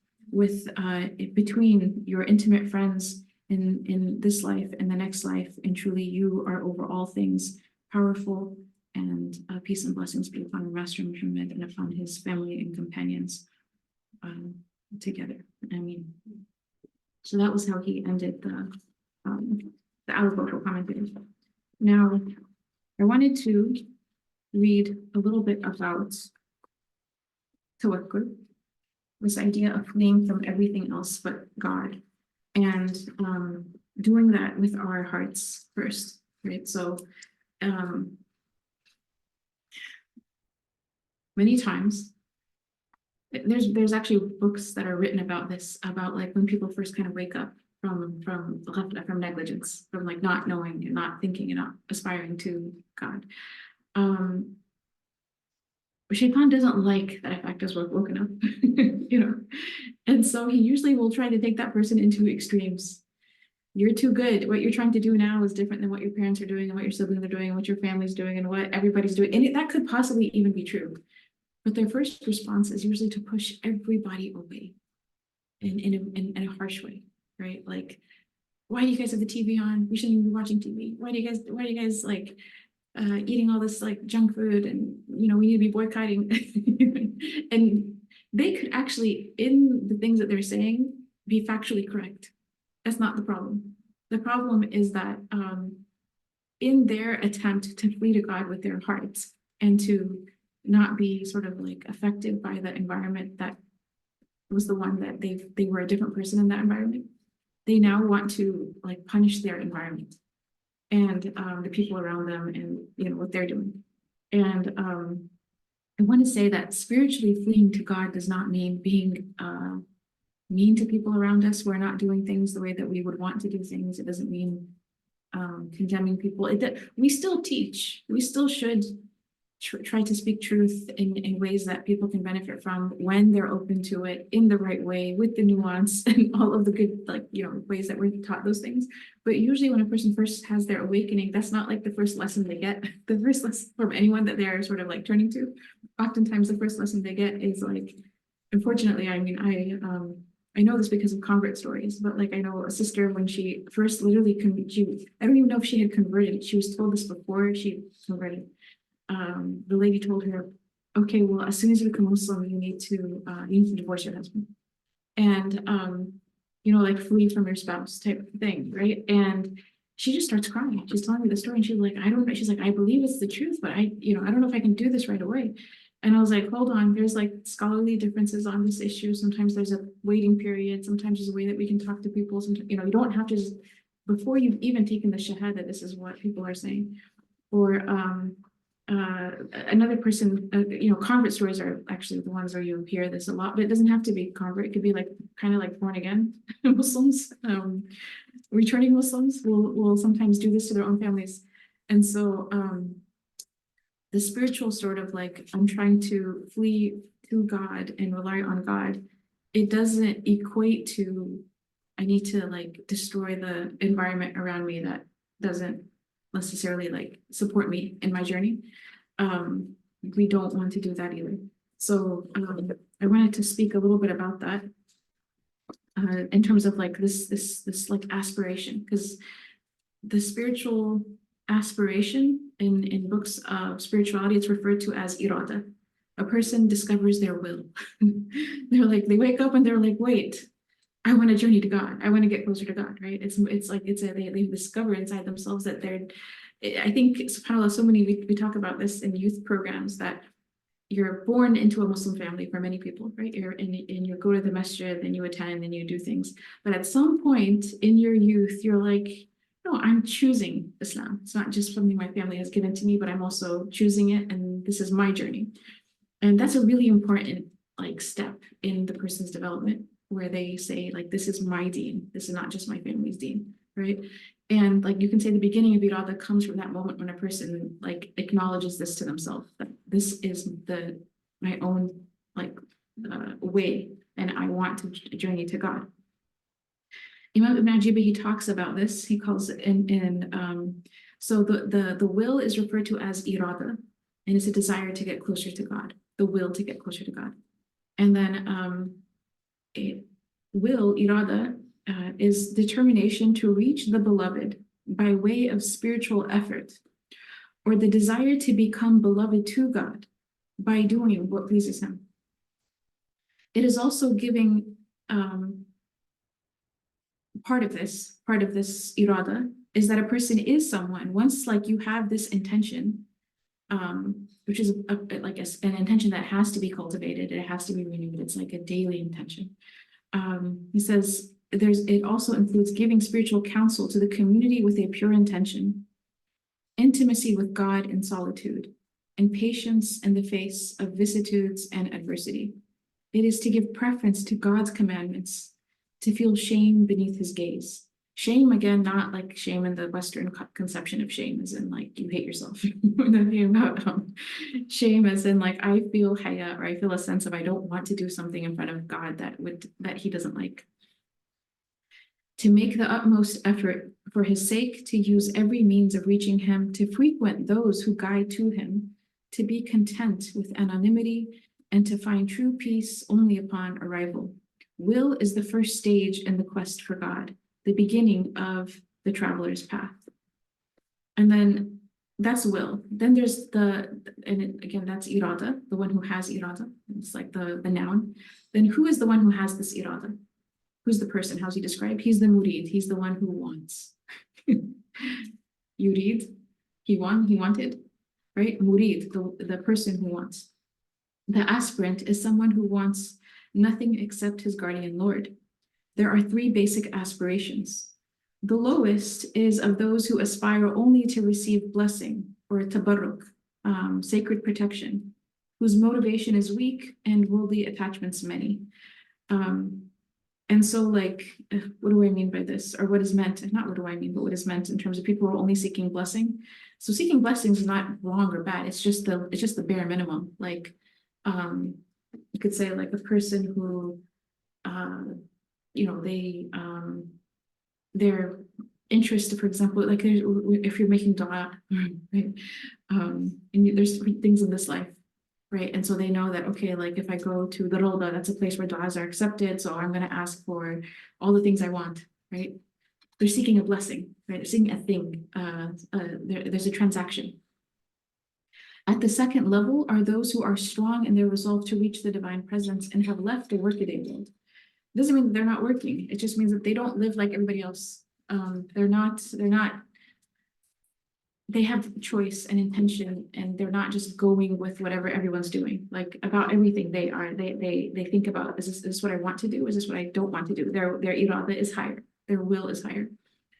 between your intimate friends in this life and the next life. And truly you are over all things powerful, and peace and blessings be upon our Master Muhammad and upon his family and companions together. So that was how he ended the allegorical commentary. Now I wanted to read a little bit about tawakkul, this idea of fleeing from everything else but God. And doing that with our hearts first, right? So many times, there's actually books that are written about this, about like when people first kind of wake up from negligence, from like not knowing and not thinking and not aspiring to God. Shaitan doesn't like that if actors were woken up, and so he usually will try to take that person into extremes. You're too good. What you're trying to do now is different than what your parents are doing and what your siblings are doing and what your family's doing and what everybody's doing. And that could possibly even be true. But their first response is usually to push everybody away in a harsh way, right? Like, why do you guys have the TV on? We shouldn't even be watching TV. Why do you guys like eating all this like junk food, and we need to be boycotting. And they could actually, in the things that they're saying, be factually correct. That's not the problem. The problem is that in their attempt to flee to God with their hearts and to not be sort of like affected by the environment that was the one that they were a different person in that environment, they now want to like punish their environment and the people around them, and what they're doing. And I want to say that spiritually fleeing to God does not mean being mean to people around us. We're not doing things the way that we would want to do things. It doesn't mean condemning people. We still teach. We still should try to speak truth in ways that people can benefit from when they're open to it in the right way with the nuance and all of the good, like, ways that we're taught those things. But usually when a person first has their awakening, that's not like the first lesson they get. The first lesson from anyone that they're sort of like turning to, oftentimes the first lesson they get is like, unfortunately, I mean, I know this because of convert stories, but like I know a sister when she first literally I don't even know if she had converted. She was told this before she converted. The lady told her, okay, well, as soon as you become Muslim, you need to divorce your husband and like flee from your spouse type of thing, right? And she just starts crying. She's telling me the story and she's like, I don't know. She's like, I believe it's the truth, but I don't know if I can do this right away. And I was like, hold on, there's like scholarly differences on this issue. Sometimes there's a waiting period. Sometimes there's a way that we can talk to people. Sometimes, you don't have to just, before you've even taken the shahada, this is what people are saying. Or another person, convert stories are actually the ones where you hear this a lot, but it doesn't have to be convert. It could be like kind of like born again Muslims, returning Muslims will sometimes do this to their own families. And so the spiritual sort of like, I'm trying to flee to God and rely on God, it doesn't equate to, I need to like destroy the environment around me that doesn't necessarily like support me in my journey. We don't want to do that either. So I wanted to speak a little bit about that in terms of like this like aspiration, because the spiritual aspiration in books of spirituality, it's referred to as irada. A person discovers their will. They wake up and they're like, wait, I want to journey to God. I want to get closer to God, right? They discover inside themselves that I think, subhanAllah, so many, we talk about this in youth programs, that you're born into a Muslim family for many people, right? And you go to the masjid, and you attend, and you do things. But at some point in your youth, you're like, no, I'm choosing Islam. It's not just something my family has given to me, but I'm also choosing it, and this is my journey. And that's a really important like step in the person's development, where they say like, this is my deen. This is not just my family's deen, right? And like you can say the beginning of irada comes from that moment when a person like acknowledges this to themselves, that this is my own like way, and I want to journey to God. Imam Ibn Ajiba, he talks about this. He calls it so the will is referred to as irada, and it's a desire to get closer to God, the will to get closer to God. And then irada, is determination to reach the beloved by way of spiritual effort, or the desire to become beloved to God by doing what pleases him. It is also giving part of this irada is that a person is someone, once like you have this intention, which is an intention that has to be cultivated, it has to be renewed, it's like a daily intention. He says it also includes giving spiritual counsel to the community with a pure intention, intimacy with God in solitude, and patience in the face of vicissitudes and adversity. It is to give preference to God's commandments, to feel shame beneath his gaze. Shame, again, not like shame in the Western conception of shame, as in like you hate yourself. We're not talking about shame as in like I feel haya, or I feel a sense of I don't want to do something in front of God that he doesn't like. To make the utmost effort for his sake, to use every means of reaching him, to frequent those who guide to him, to be content with anonymity, and to find true peace only upon arrival. Will is the first stage in the quest for God, the beginning of the traveler's path. And then that's will. Then there's again, that's irada, the one who has irada. It's like the noun. Then who is the one who has this irada? Who's the person? How's he described? He's the murid. He's the one who wants. Yurid, he wanted, right? Murid, the person who wants. The aspirant is someone who wants nothing except his guardian Lord. There are three basic aspirations. The lowest is of those who aspire only to receive blessing or tabarruk, sacred protection, whose motivation is weak and worldly attachments many. And so like, what do I mean by this? Or what is meant, not what do I mean, but what is meant in terms of people who are only seeking blessing. So seeking blessings is not wrong or bad. It's just the bare minimum. Like, you could say like a person who, you know, their interest, for example, like if you're making dua, right? And there's different things in this life, right? And so they know that, okay, like if I go to the Rawda, that's a place where du'as are accepted. So I'm going to ask for all the things I want, right? They're seeking a blessing, right? They're seeking a thing. There's a transaction. At the second level are those who are strong in their resolve to reach the divine presence and have left a workaday world. Doesn't mean that they're not working. It just means that they don't live like everybody else. They have choice and intention, and they're not just going with whatever everyone's doing. Like about everything they think about, is this what I want to do? Is this what I don't want to do? Their irada is higher, their will is higher.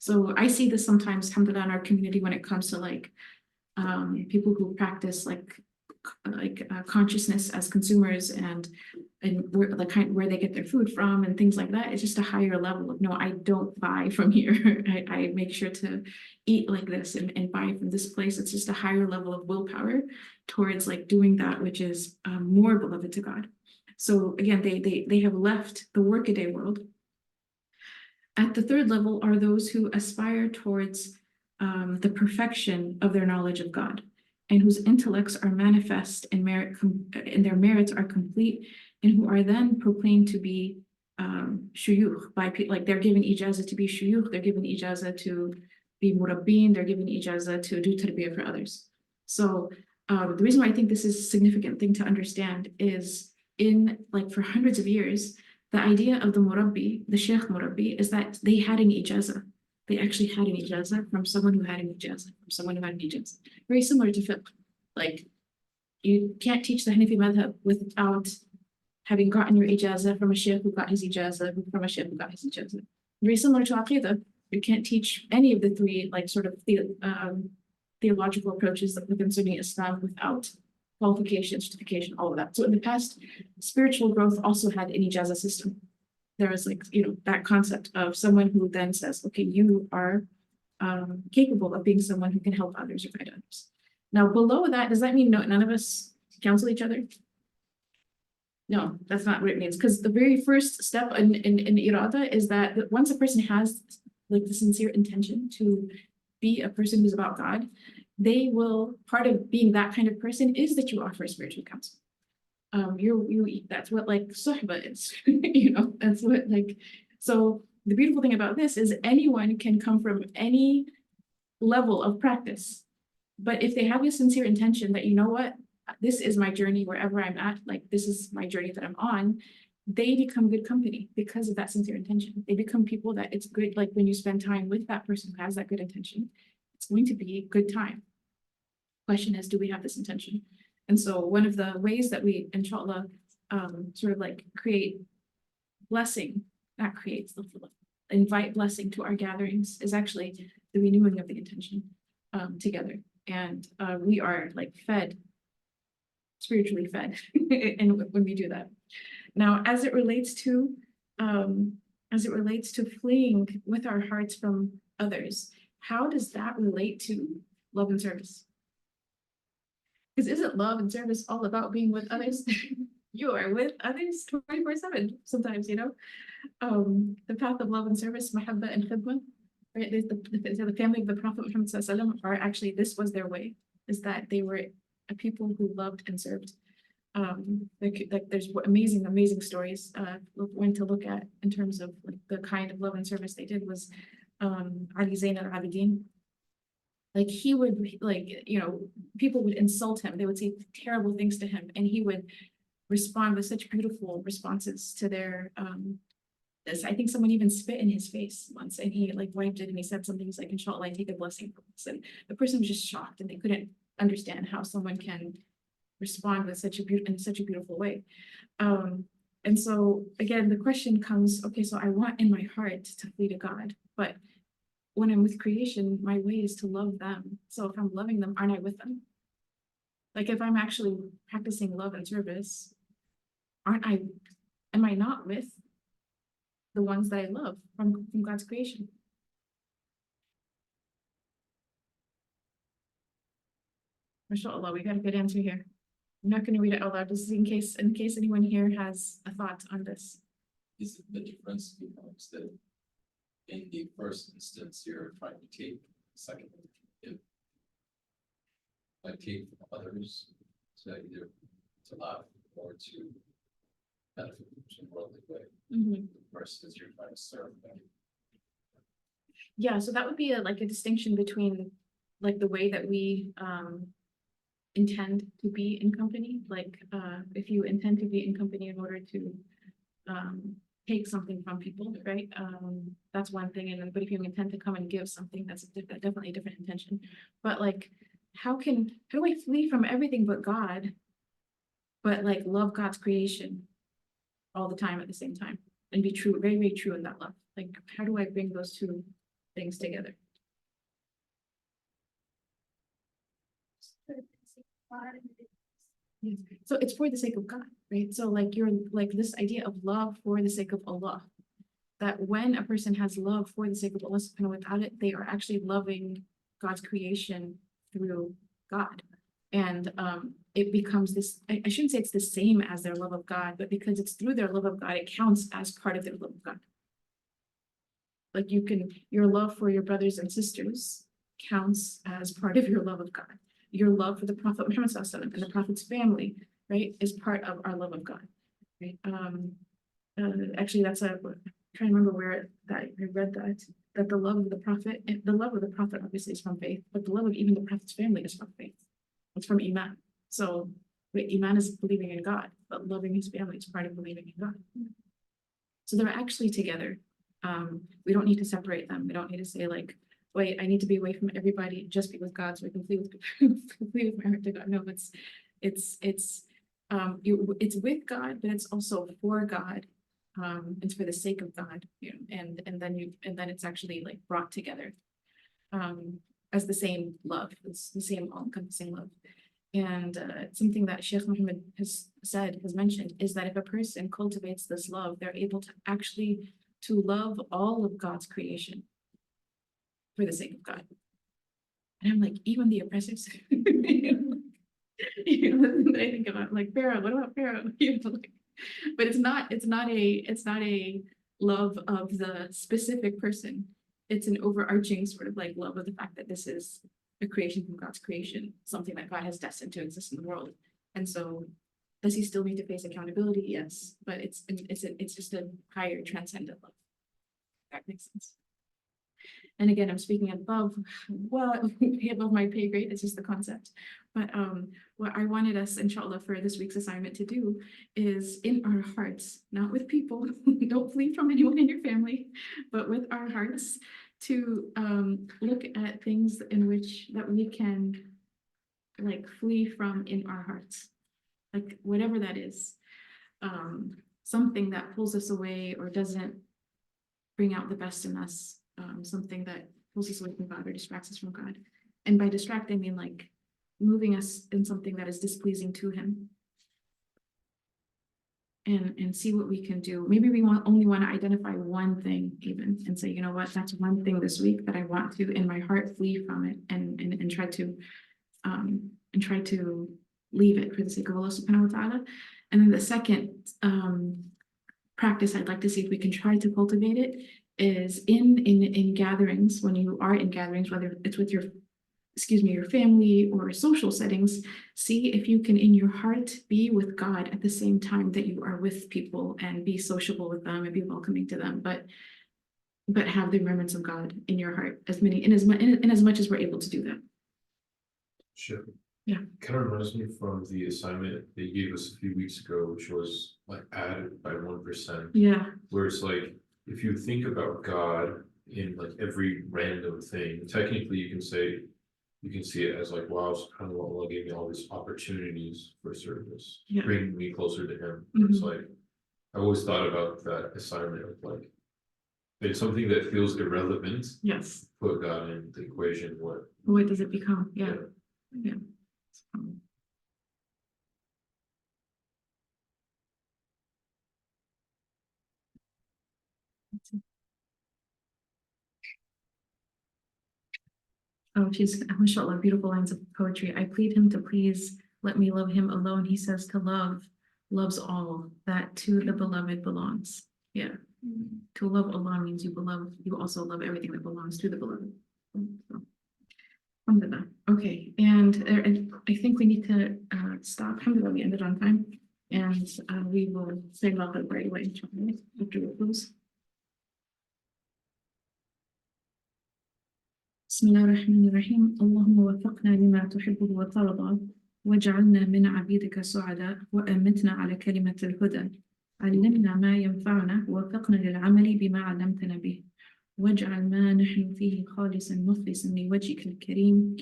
So I see this sometimes, alhamdulillah, in our community when it comes to like people who practice consciousness as consumers and where they get their food from and things like that. It's just a higher level of, no, I don't buy from here. I make sure to eat like this and buy from this place. It's just a higher level of willpower towards like doing that which is more beloved to God. So again, they have left the workaday world. At the third level are those who aspire towards the perfection of their knowledge of God, and whose intellects are manifest and their merits are complete, and who are then proclaimed to be shuyukh by people, like they're given ijazah to be shuyukh, they're given ijazah to be murabbin, they're given ijazah to do tarbiyah for others. So the reason why I think this is a significant thing to understand is for hundreds of years, the idea of the murabbi, the sheikh murabbi, is that they had an ijazah. They actually had an ijazah from someone who had an ijazah, from someone who had an ijazah. Very similar to fiqh. Like, you can't teach the Hanafi madhab without having gotten your ijazah from a sheikh who got his ijazah, from a sheikh who got his ijazah. Very similar to aqidah. You can't teach any of the three, theological approaches within Sunni Islam without qualification, certification, all of that. So in the past, spiritual growth also had an ijazah system. There was that concept of someone who then says, okay, you are capable of being someone who can help others or guide others. Now, below that, does that mean none of us counsel each other? No, that's not what it means. Because the very first step in irada is that once a person has the sincere intention to be a person who's about God, part of being that kind of person is that you offer spiritual counsel. That's what suhba is, that's what so the beautiful thing about this is anyone can come from any level of practice, but if they have a sincere intention that, you know what, this is my journey wherever I'm at, this is my journey that I'm on, they become good company because of that sincere intention. They become people that it's good, when you spend time with that person who has that good intention, it's going to be a good time. Question is, do we have this intention? And so one of the ways that we, inshallah, create blessing, invite blessing to our gatherings is actually the renewing of the intention together. And we are spiritually fed and when we do that. Now, as it relates to fleeing with our hearts from others, how does that relate to love and service? Because isn't love and service all about being with others? You are with others 24/7 sometimes, the path of love and service, mahabba and khidmah, right? The family of the Prophet Muhammad ﷺ are actually, this was their way, is that they were a people who loved and served. There's amazing stories when to look at in terms of the kind of love and service they did was Ali Zain al-Abidin. He would people would insult him, they would say terrible things to him, and he would respond with such beautiful responses to their I think someone even spit in his face once, and he wiped it, and he said something, he's like, inshallah, I take a blessing from this. And the person was just shocked, and they couldn't understand how someone can respond with in such a beautiful way. And so again, the question comes, okay, so I want in my heart to flee to God, but when I'm with creation, my way is to love them. So if I'm loving them, aren't I with them? Like if I'm actually practicing love and service, am I not with the ones that I love from God's creation? MashaAllah, we got a good answer here. I'm not going to read it out loud, just in case anyone here has a thought on this. Is the difference becomes that in the first instance, you're trying to take, second, if like take from others, to either to love or to benefit from worldly way, versus you're trying to serve them. Yeah, so that would be like a distinction between like the way that we intend to be in company. Like if you intend to be in company in order to take something from people, right? That's one thing. And then, but if you intend to come and give something, that's definitely a different intention. But like, how do I flee from everything but God, but like love God's creation all the time at the same time and be true, very, very true in that love? Like, how do I bring those two things together? Yes. So it's for the sake of God, right? So like you're like this idea of love for the sake of Allah, that when a person has love for the sake of Allah subhanahu wa ta'ala, they are actually loving God's creation through God. And it becomes this, I shouldn't say it's the same as their love of God, but because it's through their love of God, it counts as part of their love of God. Like your love for your brothers and sisters counts as part of your love of God. Your love for the Prophet Muhammad ﷺ and the Prophet's family, right, is part of our love of God, right? Actually, I'm trying to remember where that I read that the love of the Prophet obviously is from faith, but the love of even the Prophet's family is from faith. It's from Iman. So Iman is believing in God, but loving his family is part of believing in God. So they're actually together. We don't need to separate them. We don't need to say like, wait, I need to be away from everybody, just be with God so I can flee with my heart to God. No, it's with God, but it's also for God. It's for the sake of God, you know, and then it's actually like brought together as the same love. It's the same all-encompassing love. And something that Shaykh Muhammad has mentioned, is that if a person cultivates this love, they're able to actually to love all of God's creation for the sake of God. And I'm like, even the oppressors. I think about like Pharaoh. What about Pharaoh? But it's not a love of the specific person. It's an overarching sort of like love of the fact that this is a creation from God's creation, something that God has destined to exist in the world. And so, does he still need to face accountability? Yes, but it's just a higher transcendent love. That makes sense. And again, I'm speaking above my pay grade. It's just the concept. But what I wanted us, inshallah, for this week's assignment to do is in our hearts, not with people. Don't flee from anyone in your family, but with our hearts, to look at things in which that we can like flee from in our hearts, like whatever that is, something that pulls us away or doesn't bring out the best in us. Something that pulls us away from God or distracts us from God. And by distract, I mean like moving us in something that is displeasing to him. And see what we can do. Maybe we only want to identify one thing even and say, you know what, that's one thing this week that I want to in my heart flee from it and try to leave it for the sake of Allah subhanahu wa ta'ala. And then the second practice I'd like to see if we can try to cultivate it is in gatherings, when you are in gatherings, whether it's with your family or social settings, see if you can in your heart be with God at the same time that you are with people, and be sociable with them and be welcoming to them, but have the remembrance of God in your heart as much as we're able to do that. Sure. Yeah. Kind of reminds me from the assignment they gave us a few weeks ago, which was like added by 1%. Yeah. Where it's like, if you think about God in like every random thing, technically you can see it as like, wow, subhanAllah, Allah gave me all these opportunities for service, Yeah. bringing me closer to him. Mhm. It's like, I always thought about that assignment of like, it's something that feels irrelevant. Yes. Put God in the equation, What does it become? Yeah. Yeah. Oh, she's, mashallah, beautiful lines of poetry. I plead him to please let me love him alone. He says to love, loves all, that to the beloved belongs. Yeah. To love Allah means you also love everything that belongs to the beloved. So, alhamdulillah. Okay, and I think we need to stop. Alhamdulillah, we ended on time. And we will say Maghrib right away, inshallah, after we close. بسم الله الرحمن الرحيم اللهم وفقنا لما تحبه وترضى واجعلنا من عبيدك سعداء وأمتنا على كلمة الهدى علمنا ما ينفعنا ووفقنا للعمل بما علمتنا به واجعل ما نحن فيه خالصا مخلصا لوجهك الكريم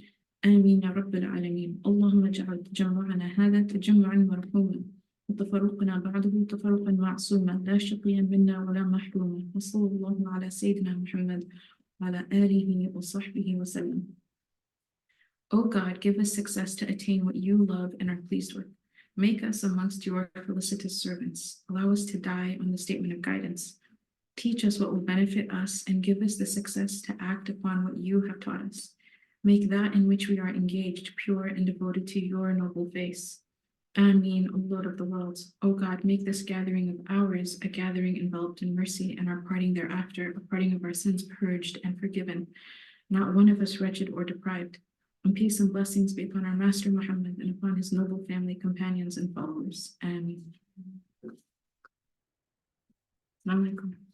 آمين يا رب العالمين اللهم اجعل تجمعنا هذا تجمعا مرحوما وتفرقنا بعده تفرقا معصوما لا شقيا منا ولا محروما وصلى الله على سيدنا محمد وعلى آله وصحبه وسلم. O God, give us success to attain what you love and are pleased with. Make us amongst your felicitous servants. Allow us to die on the statement of guidance. Teach us what will benefit us and give us the success to act upon what you have taught us. Make that in which we are engaged pure and devoted to your noble face. Ameen, O Lord of the worlds. O God, make this gathering of ours a gathering enveloped in mercy and our parting thereafter, a parting of our sins purged and forgiven, not one of us wretched or deprived. And peace and blessings be upon our Master Muhammad and upon his noble family, companions, and followers. Ameen. Assalamu alaikum.